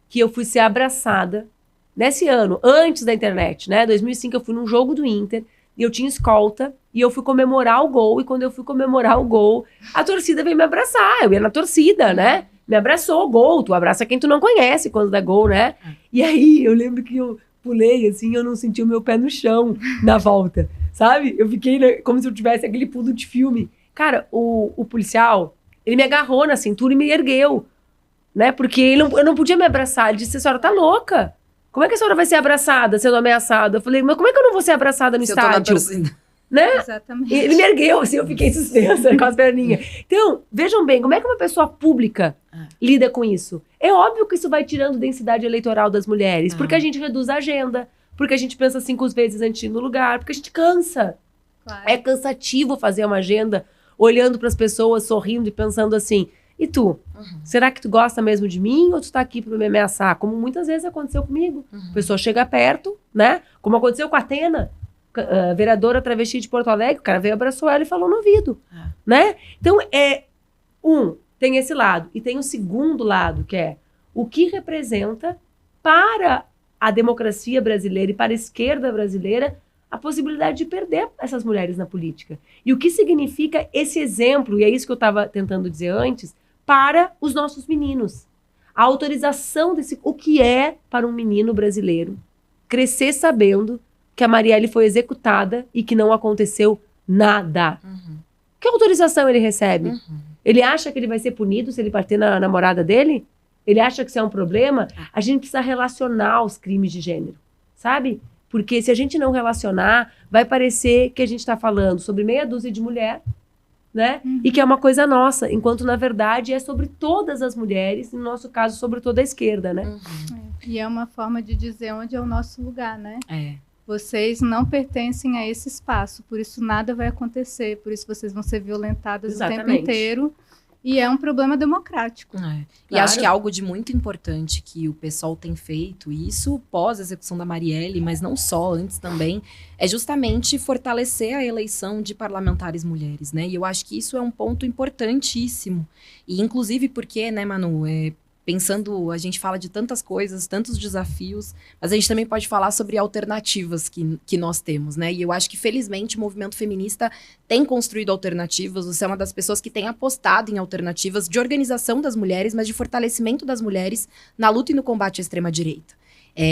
que eu fui ser abraçada, nesse ano, antes da internet, né? 2005, eu fui num jogo do Inter, e eu tinha escolta, e eu fui comemorar o gol, e quando eu fui comemorar o gol, a torcida veio me abraçar, eu ia na torcida, né? Me abraçou, gol, tu abraça quem tu não conhece quando dá gol, né? E aí, eu lembro que eu pulei, assim, eu não senti o meu pé no chão na volta, sabe? Eu fiquei como se eu tivesse aquele pulo de filme. Cara, o policial, ele me agarrou na cintura e me ergueu, né? Porque eu não podia me abraçar, ele disse, a senhora tá louca. Como é que a senhora vai ser abraçada, sendo ameaçada? Eu falei, mas como é que eu não vou ser abraçada no estádio? Né? Exatamente. Ele me ergueu, assim, eu fiquei suspensa com as perninhas. Então, vejam bem, como é que uma pessoa pública lida com isso? É óbvio que isso vai tirando densidade eleitoral das mulheres, porque a gente reduz a agenda, porque a gente pensa 5 vezes antes de ir no lugar, porque a gente cansa. Claro. É cansativo fazer uma agenda olhando para as pessoas, sorrindo e pensando assim, e tu? Será que tu gosta mesmo de mim ou tu tá aqui para me ameaçar? Como muitas vezes aconteceu comigo. A pessoa chega perto, né? Como aconteceu com a Atena, vereadora travesti de Porto Alegre, o cara veio, abraçou ela e falou no ouvido, né? Então, tem esse lado. E tem o segundo lado, que é o que representa para a democracia brasileira e para a esquerda brasileira a possibilidade de perder essas mulheres na política. E o que significa esse exemplo, e é isso que eu estava tentando dizer antes, para os nossos meninos. A autorização o que é para um menino brasileiro crescer sabendo que a Marielle foi executada e que não aconteceu nada. Que autorização ele recebe? Ele acha que ele vai ser punido se ele bater na namorada dele? Ele acha que isso é um problema? A gente precisa relacionar os crimes de gênero, sabe? Porque se a gente não relacionar, vai parecer que a gente está falando sobre meia dúzia de mulher, né? E que é uma coisa nossa, enquanto na verdade é sobre todas as mulheres, no nosso caso, sobre toda a esquerda, né? E é uma forma de dizer onde é o nosso lugar, né? É. Vocês não pertencem a esse espaço, por isso nada vai acontecer, por isso vocês vão ser violentadas o tempo Exatamente. inteiro. E é um problema democrático. E Claro. acho que é algo de muito importante que o PSOL tem feito, e isso pós a execução da Marielle, mas não só, antes também, é justamente fortalecer a eleição de parlamentares mulheres, né? E eu acho que isso é um ponto importantíssimo. E inclusive porque, né, Manu, pensando, a gente fala de tantas coisas, tantos desafios, mas a gente também pode falar sobre alternativas que nós temos, né? E eu acho que, felizmente, o movimento feminista tem construído alternativas. Você é uma das pessoas que tem apostado em alternativas de organização das mulheres, mas de fortalecimento das mulheres na luta e no combate à extrema-direita.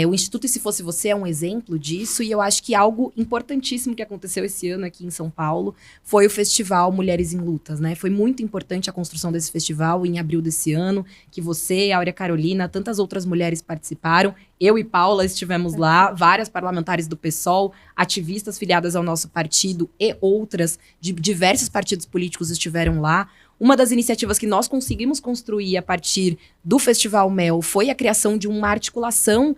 O Instituto E Se Fosse Você é um exemplo disso, e eu acho que algo importantíssimo que aconteceu esse ano aqui em São Paulo foi o Festival Mulheres em Lutas, né? Foi muito importante a construção desse festival em abril desse ano, que você, Áurea Carolina, tantas outras mulheres participaram. Eu e Paula estivemos lá, várias parlamentares do PSOL, ativistas filiadas ao nosso partido e outras de diversos partidos políticos estiveram lá. Uma das iniciativas que nós conseguimos construir a partir do Festival Mel foi a criação de uma articulação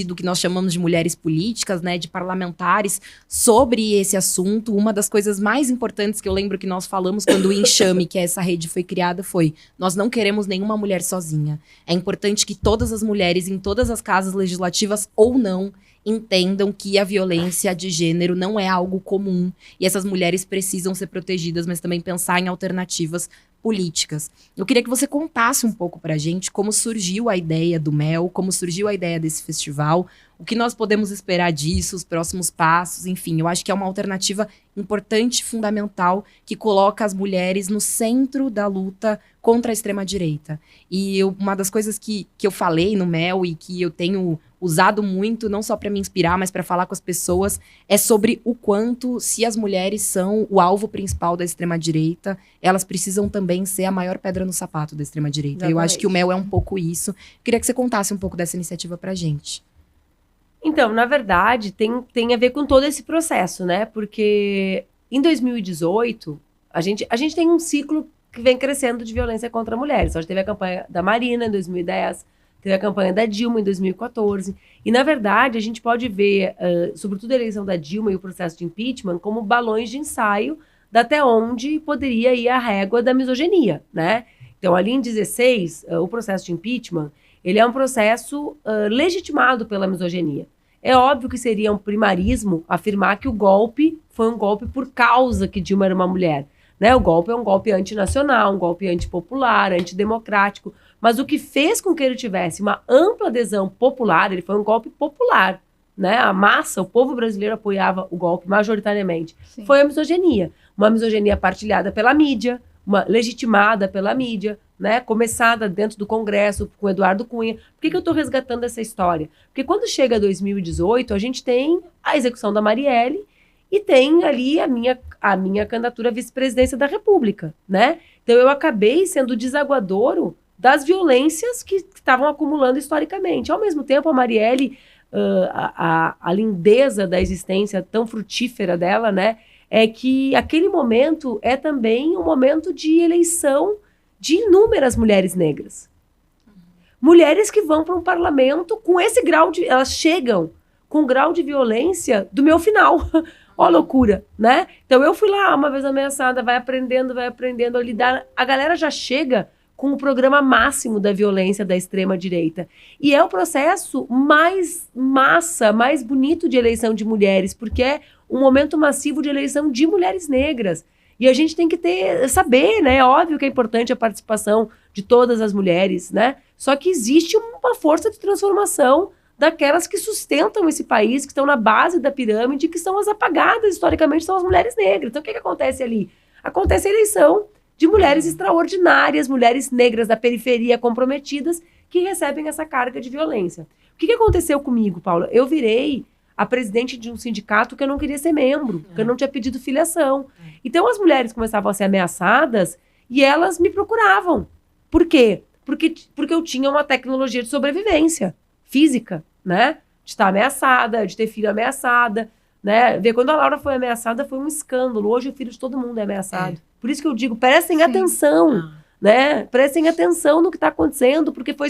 do que nós chamamos de mulheres políticas, né, de parlamentares, sobre esse assunto. Uma das coisas mais importantes que eu lembro que nós falamos quando o Enxame, que é essa rede, foi criada, foi: nós não queremos nenhuma mulher sozinha. É importante que todas as mulheres, em todas as casas legislativas ou não, entendam que a violência de gênero não é algo comum e essas mulheres precisam ser protegidas, mas também pensar em alternativas políticas. Eu queria que você contasse um pouco pra gente como surgiu a ideia do Mel, como surgiu a ideia desse festival, o que nós podemos esperar disso, os próximos passos, enfim. Eu acho que é uma alternativa importante, fundamental, que coloca as mulheres no centro da luta contra a extrema-direita. E uma das coisas que eu falei no Mel e que eu tenho usado muito, não só para me inspirar, mas para falar com as pessoas, é sobre o quanto, se as mulheres são o alvo principal da extrema-direita, elas precisam também ser a maior pedra no sapato da extrema-direita. Eu acho que o Mel é um pouco isso. Queria que você contasse um pouco dessa iniciativa pra gente. Então, na verdade, tem a ver com todo esse processo, né? Porque em 2018, a gente tem um ciclo que vem crescendo de violência contra mulheres. A gente teve a campanha da Marina em 2010, teve a campanha da Dilma em 2014. E, na verdade, a gente pode ver, sobretudo a eleição da Dilma e o processo de impeachment, como balões de ensaio de até onde poderia ir a régua da misoginia, né? Então, ali em 16, o processo de impeachment, ele é um processo legitimado pela misoginia. É óbvio que seria um primarismo afirmar que o golpe foi um golpe por causa que Dilma era uma mulher, né? O golpe é um golpe antinacional, um golpe antipopular, antidemocrático, mas o que fez com que ele tivesse uma ampla adesão popular, ele foi um golpe popular, né? A massa, o povo brasileiro apoiava o golpe majoritariamente. Sim. Foi a misoginia. Uma misoginia partilhada pela mídia, legitimada pela mídia, né? Começada dentro do Congresso com Eduardo Cunha. Por que eu estou resgatando essa história? Porque quando chega 2018, a gente tem a execução da Marielle e tem ali a minha candidatura à vice-presidência da República, né? Então eu acabei sendo desaguadouro das violências que estavam acumulando historicamente. Ao mesmo tempo, a Marielle, a lindeza da existência tão frutífera dela, né? É que aquele momento é também um momento de eleição de inúmeras mulheres negras. Mulheres que vão para um parlamento com esse grau de... Elas chegam com um grau de violência do meu final. Ó, loucura, né? Então eu fui lá uma vez ameaçada, vai aprendendo a lidar. A galera já chega com o programa máximo da violência da extrema-direita. E é o processo mais massa, mais bonito de eleição de mulheres, porque é um momento massivo de eleição de mulheres negras. E a gente tem que saber, né? É óbvio que é importante a participação de todas as mulheres, né? Só que existe uma força de transformação daquelas que sustentam esse país, que estão na base da pirâmide, que são as apagadas, historicamente, são as mulheres negras. Então, o que acontece ali? Acontece a eleição de mulheres extraordinárias, mulheres negras da periferia comprometidas, que recebem essa carga de violência. O que aconteceu comigo, Paula? Eu virei a presidente de um sindicato que eu não queria ser membro, que eu não tinha pedido filiação. Então, as mulheres começavam a ser ameaçadas e elas me procuravam. Por quê? Porque eu tinha uma tecnologia de sobrevivência física, né? De estar ameaçada, de ter filho ameaçada, né? Ver quando a Laura foi ameaçada foi um escândalo. Hoje o filho de todo mundo é ameaçado. Por isso que eu digo, prestem atenção, né? Prestem atenção no que está acontecendo, porque foi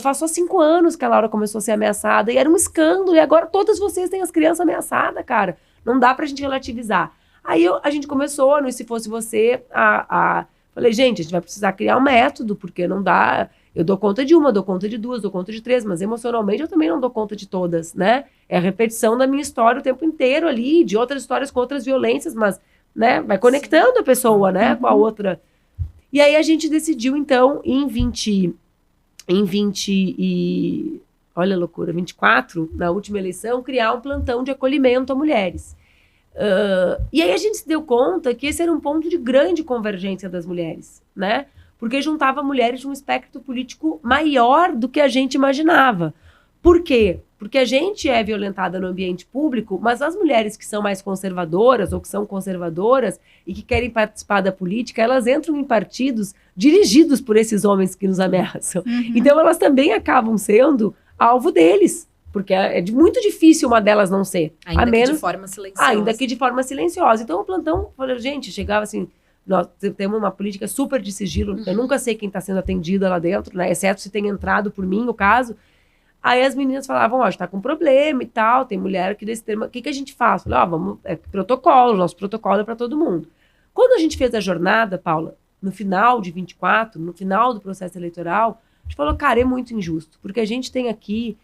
faz só 5 anos que a Laura começou a ser ameaçada e era um escândalo. E agora todas vocês têm as crianças ameaçadas, cara. Não dá pra gente relativizar. Aí a gente começou, no Se Fosse Você, falei, gente, a gente vai precisar criar um método, porque não dá... Eu dou conta de uma, dou conta de 2, dou conta de 3, mas emocionalmente eu também não dou conta de todas, né? É a repetição da minha história o tempo inteiro ali, de outras histórias com outras violências, mas, né, vai conectando a pessoa, né, com a outra. E aí a gente decidiu, então, olha a loucura, 24, na última eleição, criar um plantão de acolhimento a mulheres. E aí a gente se deu conta que esse era um ponto de grande convergência das mulheres, né? Porque juntava mulheres de um espectro político maior do que a gente imaginava. Por quê? Porque a gente é violentada no ambiente público, mas as mulheres que são mais conservadoras ou que são conservadoras e que querem participar da política, elas entram em partidos dirigidos por esses homens que nos ameaçam. Então elas também acabam sendo alvo deles. Porque é muito difícil uma delas não ser. Ainda que de forma silenciosa. Ainda que de forma silenciosa. Então o plantão, gente, chegava assim... Nós temos uma política super de sigilo. Eu nunca sei quem está sendo atendida lá dentro, né? Exceto se tem entrado por mim, o caso. Aí as meninas falavam, ó, está com problema e tal, tem mulher aqui desse termo. O que a gente faz? Falei, ó, vamos, protocolo, nosso protocolo é para todo mundo. Quando a gente fez a jornada, Paula, no final de 24, no final do processo eleitoral, a gente falou, cara, é muito injusto, porque a gente tem aqui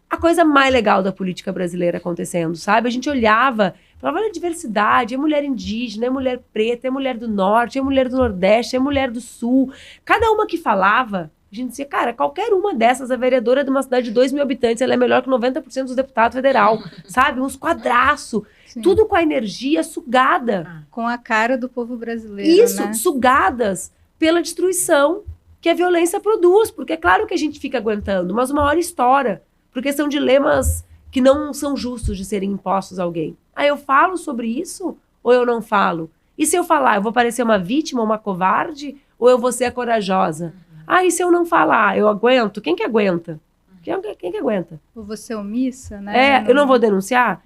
a coisa mais legal da política brasileira acontecendo, sabe? A gente olhava, falava, olha a diversidade, é mulher indígena, é mulher preta, é mulher do norte, é mulher do nordeste, é mulher do sul. Cada uma que falava, a gente dizia, cara, qualquer uma dessas, a vereadora de uma cidade de 2 mil habitantes, ela é melhor que 90% dos deputados federal, sabe? Uns quadraços, tudo com a energia sugada. Com a cara do povo brasileiro, isso, né? Sugadas pela destruição que a violência produz, porque é claro que a gente fica aguentando, mas uma hora estoura. Porque são dilemas que não são justos de serem impostos a alguém. Aí eu falo sobre isso ou eu não falo? E se eu falar, eu vou parecer uma vítima, uma covarde, ou eu vou ser a corajosa? E se eu não falar, eu aguento? Quem que aguenta? Quem que aguenta? Ou você omissa, né? Eu não vou denunciar?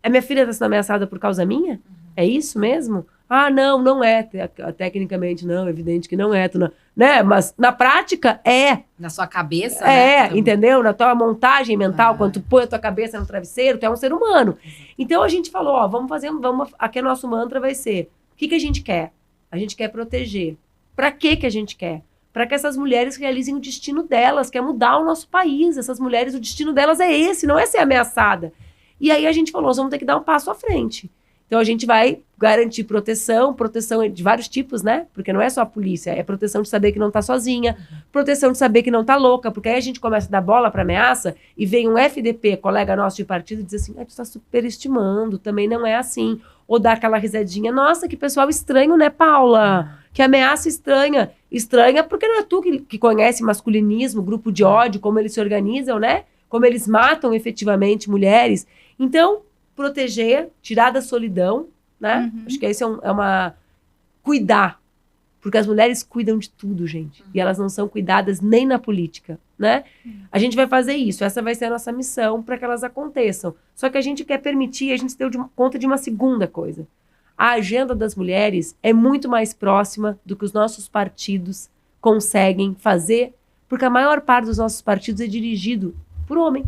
A minha filha está sendo ameaçada por causa minha? É isso mesmo? Não é. Tecnicamente não, é evidente que não é. Né? Mas na prática é. Na sua cabeça, né? Entendeu? Na tua montagem mental, quando tu põe a tua cabeça no travesseiro, tu é um ser humano. Então a gente falou, ó, aqui o nosso mantra vai ser, o que a gente quer? A gente quer proteger. Pra que a gente quer? Para que essas mulheres realizem o destino delas, que é mudar o nosso país. Essas mulheres, o destino delas é esse, não é ser ameaçada. E aí a gente falou, nós vamos ter que dar um passo à frente. Então a gente vai garantir proteção de vários tipos, né? Porque não é só a polícia, é proteção de saber que não tá sozinha, proteção de saber que não tá louca, porque aí a gente começa a dar bola pra ameaça e vem um FDP, colega nosso de partido, e diz assim, tu tá superestimando, também não é assim. Ou dá aquela risadinha, nossa, que pessoal estranho, né, Paula? Que ameaça estranha. Estranha porque não é tu que conhece masculinismo, grupo de ódio, como eles se organizam, né? Como eles matam efetivamente mulheres. Então, proteger, tirar da solidão, né? Acho que esse é uma... Cuidar. Porque as mulheres cuidam de tudo, gente. E elas não são cuidadas nem na política, né? A gente vai fazer isso. Essa vai ser a nossa missão para que elas aconteçam. Só que a gente quer permitir, a gente se deu conta de uma segunda coisa. A agenda das mulheres é muito mais próxima do que os nossos partidos conseguem fazer, porque a maior parte dos nossos partidos é dirigido por homem.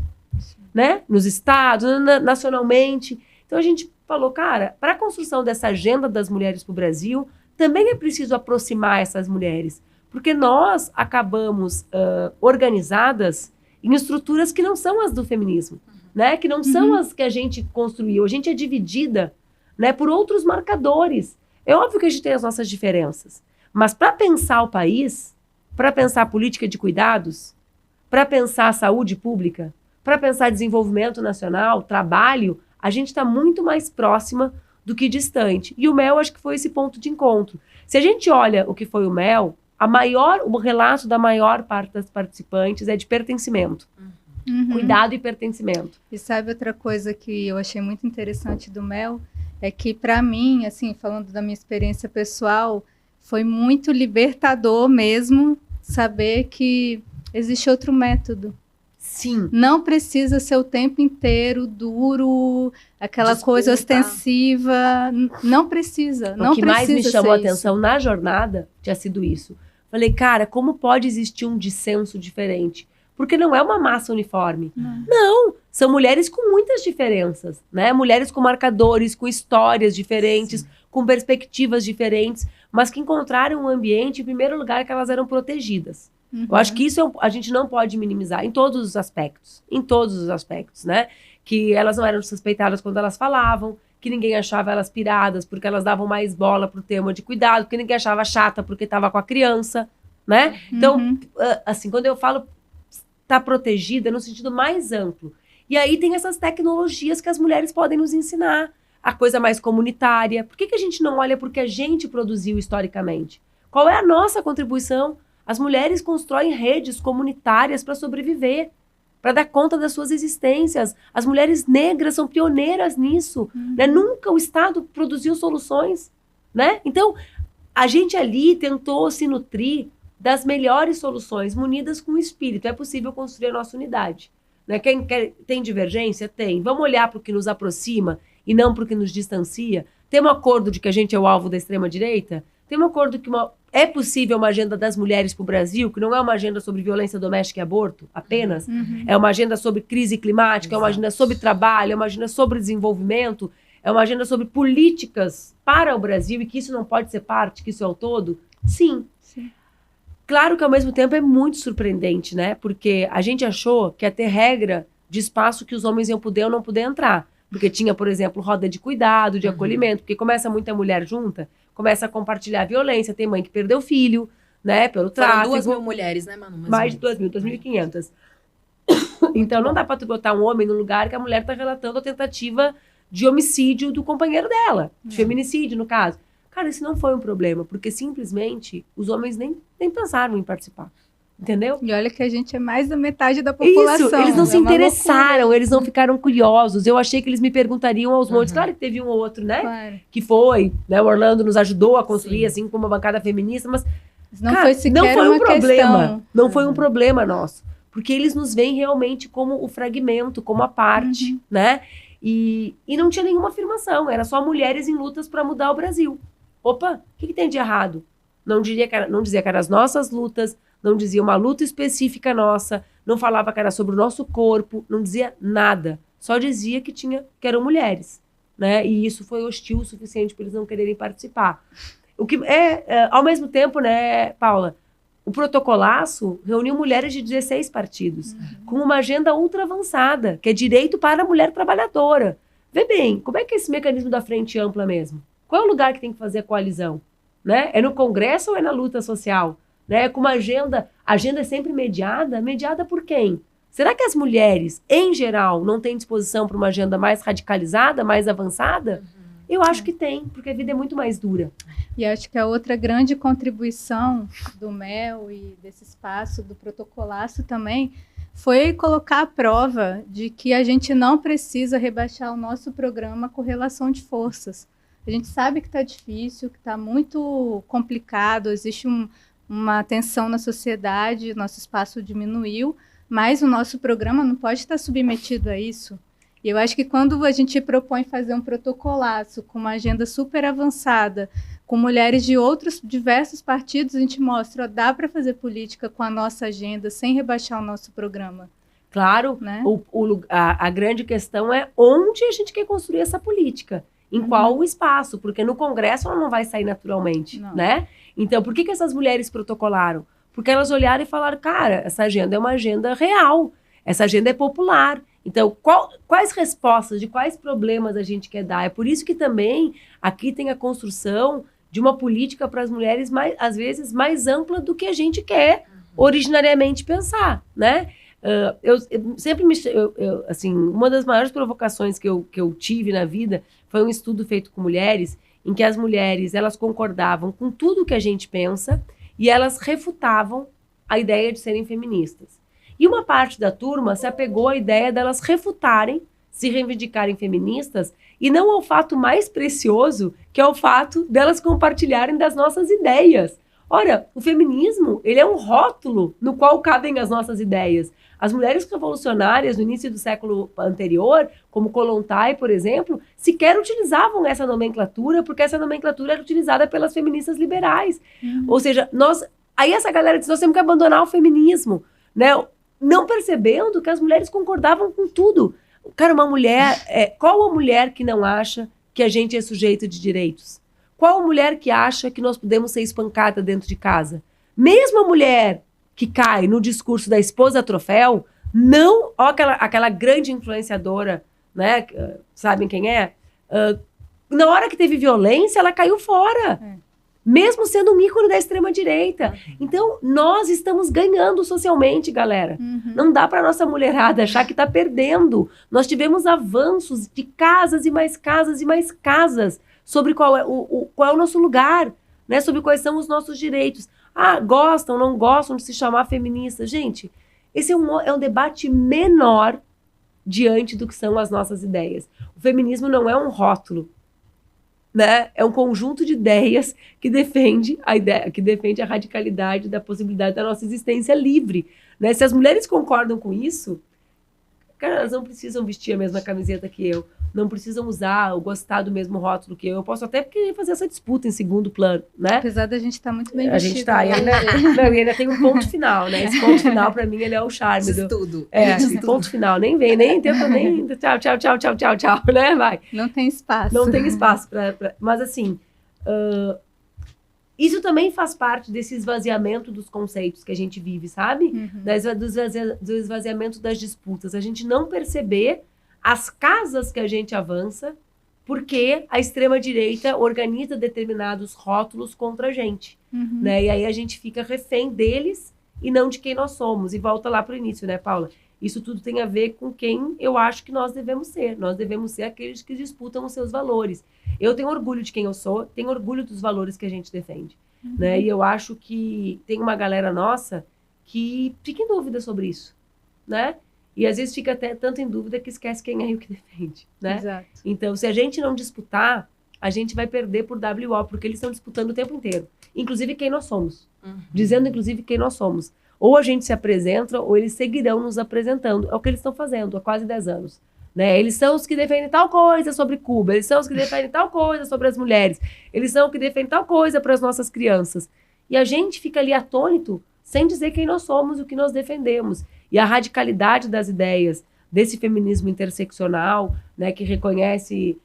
Né? Nos estados, nacionalmente. Então a gente falou, cara, para a construção dessa agenda das mulheres para o Brasil, também é preciso aproximar essas mulheres, porque nós acabamos organizadas em estruturas que não são as do feminismo, né? Que não são as que a gente construiu. A gente é dividida, né, por outros marcadores. É óbvio que a gente tem as nossas diferenças, mas para pensar o país, para pensar a política de cuidados, para pensar a saúde pública, para pensar desenvolvimento nacional, trabalho, a gente está muito mais próxima do que distante. E o MEL, acho que foi esse ponto de encontro. Se a gente olha o que foi o MEL, o relato da maior parte das participantes é de pertencimento. Cuidado e pertencimento. E sabe outra coisa que eu achei muito interessante do MEL? É que, para mim, assim, falando da minha experiência pessoal, foi muito libertador mesmo saber que existe outro método. Sim. Não precisa ser o tempo inteiro duro, aquela coisa ostensiva. Não precisa. O que mais me chamou a atenção na jornada tinha sido isso. Falei, cara, como pode existir um dissenso diferente? Porque não é uma massa uniforme. Não, são mulheres com muitas diferenças, né? Mulheres com marcadores, com histórias diferentes, com perspectivas diferentes, mas que encontraram um ambiente, em primeiro lugar, que elas eram protegidas. Eu acho que isso a gente não pode minimizar em todos os aspectos. Em todos os aspectos, né? Que elas não eram suspeitadas quando elas falavam, que ninguém achava elas piradas porque elas davam mais bola pro tema de cuidado, que ninguém achava chata porque estava com a criança, né? Então, assim, quando eu falo tá protegida no sentido mais amplo. E aí tem essas tecnologias que as mulheres podem nos ensinar. A coisa mais comunitária. Por que a gente não olha porque a gente produziu historicamente? Qual é a nossa contribuição? As mulheres constroem redes comunitárias para sobreviver, para dar conta das suas existências. As mulheres negras são pioneiras nisso. Né? Nunca o Estado produziu soluções. Né? Então, a gente ali tentou se nutrir das melhores soluções, munidas com o espírito. É possível construir a nossa unidade. Né? Tem divergência? Tem. Vamos olhar para o que nos aproxima e não para o que nos distancia. Tem um acordo de que a gente é o alvo da extrema-direita? Tem um acordo que é possível uma agenda das mulheres para o Brasil, que não é uma agenda sobre violência doméstica e aborto apenas, é uma agenda sobre crise climática, é uma agenda sobre trabalho, é uma agenda sobre desenvolvimento, é uma agenda sobre políticas para o Brasil e que isso não pode ser parte, que isso é o todo? Sim. Claro que ao mesmo tempo é muito surpreendente, né? Porque a gente achou que ia ter regra de espaço que os homens iam poder ou não poder entrar. Porque tinha, por exemplo, roda de cuidado, de acolhimento, porque começa muita mulher junta, começa a compartilhar violência, tem mãe que perdeu filho, né, pelo tráfico. 2.000 mulheres, né, Manu? Mais de 2.000, 2.500. Então não dá pra tu botar um homem no lugar que a mulher tá relatando a tentativa de homicídio do companheiro dela, de feminicídio, no caso. Cara, isso não foi um problema, porque simplesmente os homens nem pensaram em participar. Entendeu? E olha que a gente é mais da metade da população. Isso, eles não se interessaram, eles não ficaram curiosos. Eu achei que eles me perguntariam aos montes. Claro que teve um ou outro, né? Claro. Que foi, né? O Orlando nos ajudou a construir, assim como a bancada feminista, mas não foi sequer não foi um problema. Questão. Não foi um problema nosso. Porque eles nos veem realmente como o fragmento, como a parte, né? E não tinha nenhuma afirmação. Era só mulheres em lutas para mudar o Brasil. Opa, o que tem de errado? Não dizia que eram as nossas lutas, não dizia uma luta específica nossa, não falava que era sobre o nosso corpo, não dizia nada. Só dizia que eram mulheres, né? E isso foi hostil o suficiente para eles não quererem participar. O que ao mesmo tempo, né, Paula, o protocolaço reuniu mulheres de 16 partidos, com uma agenda ultra avançada, que é direito para a mulher trabalhadora. Vê bem, como é que é esse mecanismo da frente ampla mesmo? Qual é o lugar que tem que fazer a coalizão? Né? É no Congresso ou é na luta social? Né? Com uma agenda é sempre mediada? Mediada por quem? Será que as mulheres, em geral, não têm disposição para uma agenda mais radicalizada, mais avançada? Eu acho que tem, porque a vida é muito mais dura. E acho que a outra grande contribuição do MEL e desse espaço, do protocolaço também, foi colocar à prova de que a gente não precisa rebaixar o nosso programa com correlação de forças. A gente sabe que está difícil, que está muito complicado, existe uma tensão na sociedade, nosso espaço diminuiu, mas o nosso programa não pode estar submetido a isso. E eu acho que quando a gente propõe fazer um protocolaço com uma agenda super avançada, com mulheres de outros diversos partidos, a gente mostra, ó, dá para fazer política com a nossa agenda sem rebaixar o nosso programa. Claro, né? A grande questão é onde a gente quer construir essa política. Em qual espaço? Porque no Congresso ela não vai sair naturalmente, né? Então, por que essas mulheres protocolaram? Porque elas olharam e falaram, cara, essa agenda é uma agenda real, essa agenda é popular. Então, quais respostas, de quais problemas a gente quer dar? É por isso que também aqui tem a construção de uma política para as mulheres, às vezes, mais ampla do que a gente quer originariamente pensar, né? Eu sempre assim, uma das maiores provocações que eu tive na vida foi um estudo feito com mulheres, em que as mulheres, elas concordavam com tudo que a gente pensa e elas refutavam a ideia de serem feministas. E uma parte da turma se apegou à ideia delas refutarem, se reivindicarem feministas, e não ao fato mais precioso, que é o fato delas compartilharem das nossas ideias. Ora, o feminismo, ele é um rótulo no qual cabem as nossas ideias. As mulheres revolucionárias no início do século anterior, como Kollontai, por exemplo, sequer utilizavam essa nomenclatura, porque essa nomenclatura era utilizada pelas feministas liberais. Ou seja, aí essa galera diz, nós temos que abandonar o feminismo, né? Não percebendo que as mulheres concordavam com tudo. Cara, qual a mulher que não acha que a gente é sujeito de direitos? Qual a mulher que acha que nós podemos ser espancada dentro de casa? Mesmo a mulher que cai no discurso da esposa troféu, não... Ó, aquela grande influenciadora, né? Sabem quem é? Na hora que teve violência, ela caiu fora. Mesmo sendo um ícone da extrema-direita. Então, nós estamos ganhando socialmente, galera. Não dá para nossa mulherada achar que está perdendo. Nós tivemos avanços de casas e mais casas e mais casas sobre qual é o nosso lugar, né? Sobre quais são os nossos direitos. Ah, gostam, não gostam de se chamar feminista. Gente, esse é um debate menor diante do que são as nossas ideias. O feminismo não é um rótulo, né? É um conjunto de ideias que defende a radicalidade da possibilidade da nossa existência livre, né? Se as mulheres concordam com isso, cara, elas não precisam vestir a mesma camiseta que eu. não precisam usar ou gostar do mesmo rótulo que eu posso até querer fazer essa disputa em segundo plano, né? Apesar da gente estar muito bem A vestido. gente tá, e ainda tem um ponto final, né? Esse ponto final, pra mim, ele é o charme Diz tudo. Esse ponto final, nem vem, nem tenta, nem tchau, né? Vai. Não tem espaço. Não tem espaço pra... Mas, assim, isso também faz parte desse esvaziamento dos conceitos que a gente vive, sabe? Do esvaziamento das disputas. A gente não perceber as casas que a gente avança porque a extrema-direita organiza determinados rótulos contra a gente, né? E aí a gente fica refém deles e não de quem nós somos. E volta lá para o início, né, Paula? Isso tudo tem a ver com quem eu acho que nós devemos ser. Nós devemos ser aqueles que disputam os seus valores. Eu tenho orgulho de quem eu sou, tenho orgulho dos valores que a gente defende, né? E eu acho que tem uma galera nossa que fica em dúvida sobre isso, né? E às vezes fica até tanto em dúvida que esquece quem é o que defende, né? Exato. Então, se a gente não disputar, a gente vai perder por WO, porque eles estão disputando o tempo inteiro. Inclusive quem nós somos. Dizendo, inclusive, quem nós somos. Ou a gente se apresenta, ou eles seguirão nos apresentando. É o que eles estão fazendo há quase 10 anos. Né? Eles são os que defendem tal coisa sobre Cuba. Eles são os que defendem tal coisa sobre as mulheres. Eles são os que defendem tal coisa para as nossas crianças. E a gente fica ali atônito, sem dizer quem nós somos e o que nós defendemos. E a radicalidade das ideias desse feminismo interseccional, né, que reconhece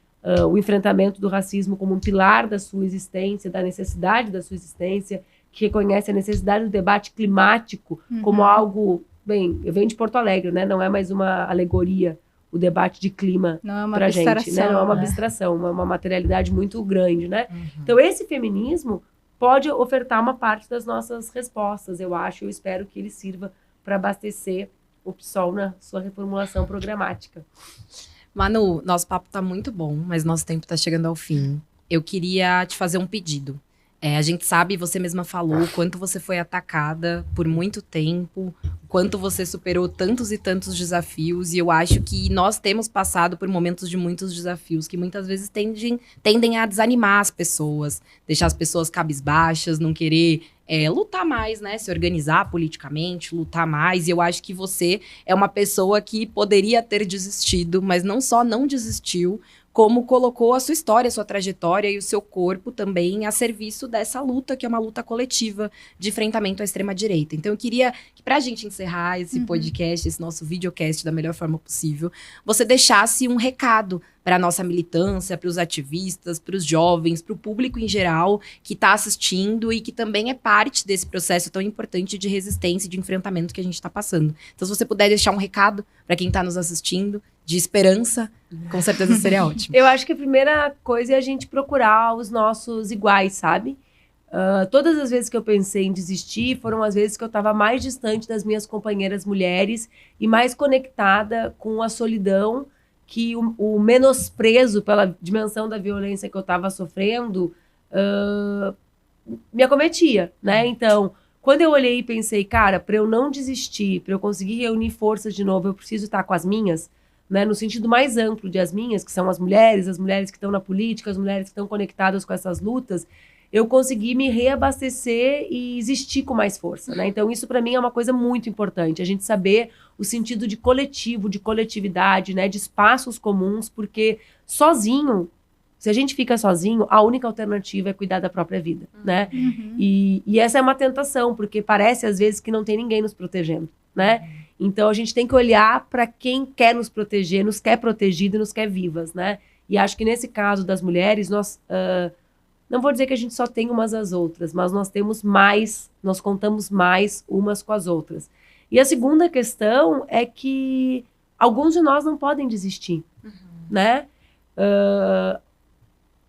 o enfrentamento do racismo como um pilar da sua existência, da necessidade da sua existência, que reconhece a necessidade do debate climático como algo... Bem, eu venho de Porto Alegre, né? Não é mais uma alegoria o debate de clima pra gente, né? Não é uma abstração, uma materialidade muito grande, né? Então, esse feminismo pode ofertar uma parte das nossas respostas, eu acho. Eu espero que ele sirva para abastecer o PSOL na sua reformulação programática. Manu, nosso papo tá muito bom, mas nosso tempo tá chegando ao fim. Eu queria te fazer um pedido. A gente sabe, você mesma falou, o quanto você foi atacada por muito tempo, o quanto você superou tantos e tantos desafios, e eu acho que nós temos passado por momentos de muitos desafios que muitas vezes tendem a desanimar as pessoas, deixar as pessoas cabisbaixas, não querer lutar mais, né? Se organizar politicamente, lutar mais. E eu acho que você é uma pessoa que poderia ter desistido, mas não só não desistiu, como colocou a sua história, a sua trajetória e o seu corpo também a serviço dessa luta, que é uma luta coletiva de enfrentamento à extrema-direita. Então, eu queria que, pra gente encerrar esse podcast, esse nosso videocast da melhor forma possível, você deixasse um recado para a nossa militância, para os ativistas, para os jovens, para o público em geral que está assistindo e que também é parte desse processo tão importante de resistência e de enfrentamento que a gente está passando. Então, se você puder deixar um recado para quem está nos assistindo, de esperança, com certeza seria ótimo. Eu acho que a primeira coisa é a gente procurar os nossos iguais, sabe? Todas as vezes que eu pensei em desistir foram as vezes que eu estava mais distante das minhas companheiras mulheres e mais conectada com a solidão que o menosprezo pela dimensão da violência que eu estava sofrendo me acometia, né? Então, quando eu olhei e pensei, cara, para eu não desistir, para eu conseguir reunir forças de novo, eu preciso estar com as minhas, né? No sentido mais amplo de as minhas, que são as mulheres que estão na política, as mulheres que estão conectadas com essas lutas, eu consegui me reabastecer e existir com mais força, né? Então, isso para mim é uma coisa muito importante, a gente saber o sentido de coletivo, de coletividade, né? De espaços comuns, porque sozinho, se a gente fica sozinho, a única alternativa é cuidar da própria vida, né? E essa é uma tentação, porque parece às vezes que não tem ninguém nos protegendo, né? Então, a gente tem que olhar para quem quer nos proteger, nos quer protegido e nos quer vivas, né? E acho que nesse caso das mulheres, nós... não vou dizer que a gente só tem umas às outras, mas nós temos mais, nós contamos mais umas com as outras. E a segunda questão é que alguns de nós não podem desistir, né?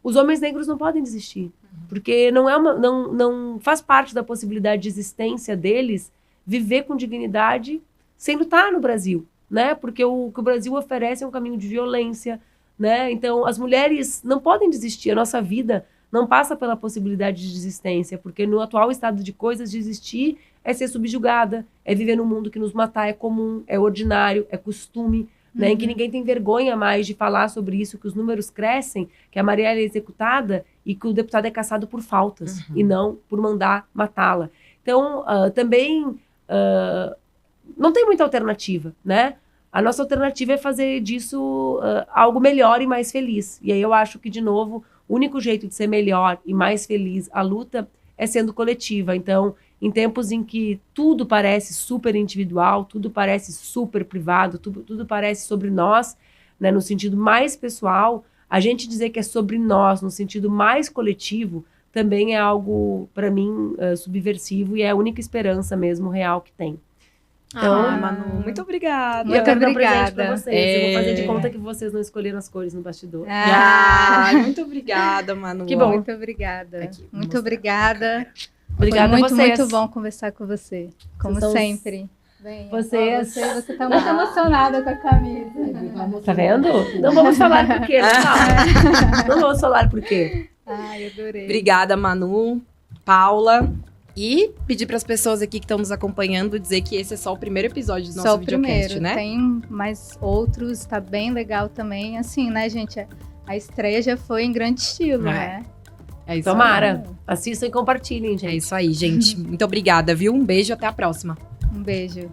Os homens negros não podem desistir, porque não faz parte da possibilidade de existência deles viver com dignidade sem lutar no Brasil, né? Porque o que o Brasil oferece é um caminho de violência, né? Então, as mulheres não podem desistir, a nossa vida não passa pela possibilidade de desistência, porque no atual estado de coisas, desistir é ser subjugada, é viver num mundo que nos matar é comum, é ordinário, é costume, né, em que ninguém tem vergonha mais de falar sobre isso, que os números crescem, que a Marielle é executada e que o deputado é cassado por faltas e não por mandar matá-la. Então, também não tem muita alternativa, né? a nossa alternativa é fazer disso algo melhor e mais feliz. E aí eu acho que, de novo, o único jeito de ser melhor e mais feliz a luta é sendo coletiva. Então, em tempos em que tudo parece super individual, tudo parece super privado, tudo parece sobre nós, né, no sentido mais pessoal, a gente dizer que é sobre nós, no sentido mais coletivo, também é algo, para mim, subversivo e é a única esperança mesmo real que tem. Então, Manu, muito obrigada. E eu quero dar um presente obrigada. pra vocês. Eu vou fazer de conta que vocês não escolheram as cores no bastidor. Muito obrigada, Manu. Que bom. Muito obrigada. Aqui, vou Muito mostrar obrigada. Obrigada Foi a vocês. muito bom conversar com você, como Vocês são sempre. Vocês- Você tá muito emocionada com a camisa. Tá vendo? Não vamos falar por quê. Não vamos falar por quê. Ai, adorei. Obrigada, Manu, Paula. E pedir para as pessoas aqui que estão nos acompanhando dizer que esse é só o primeiro episódio do nosso Só o videocast, primeiro, né? tem mais outros, tá bem legal também. Assim, né, gente? A estreia já foi em grande estilo, né? É isso Tomara. Assistam e compartilhem, aí. É gente. isso aí, gente. Muito obrigada, viu? Um beijo, até a próxima. Um beijo.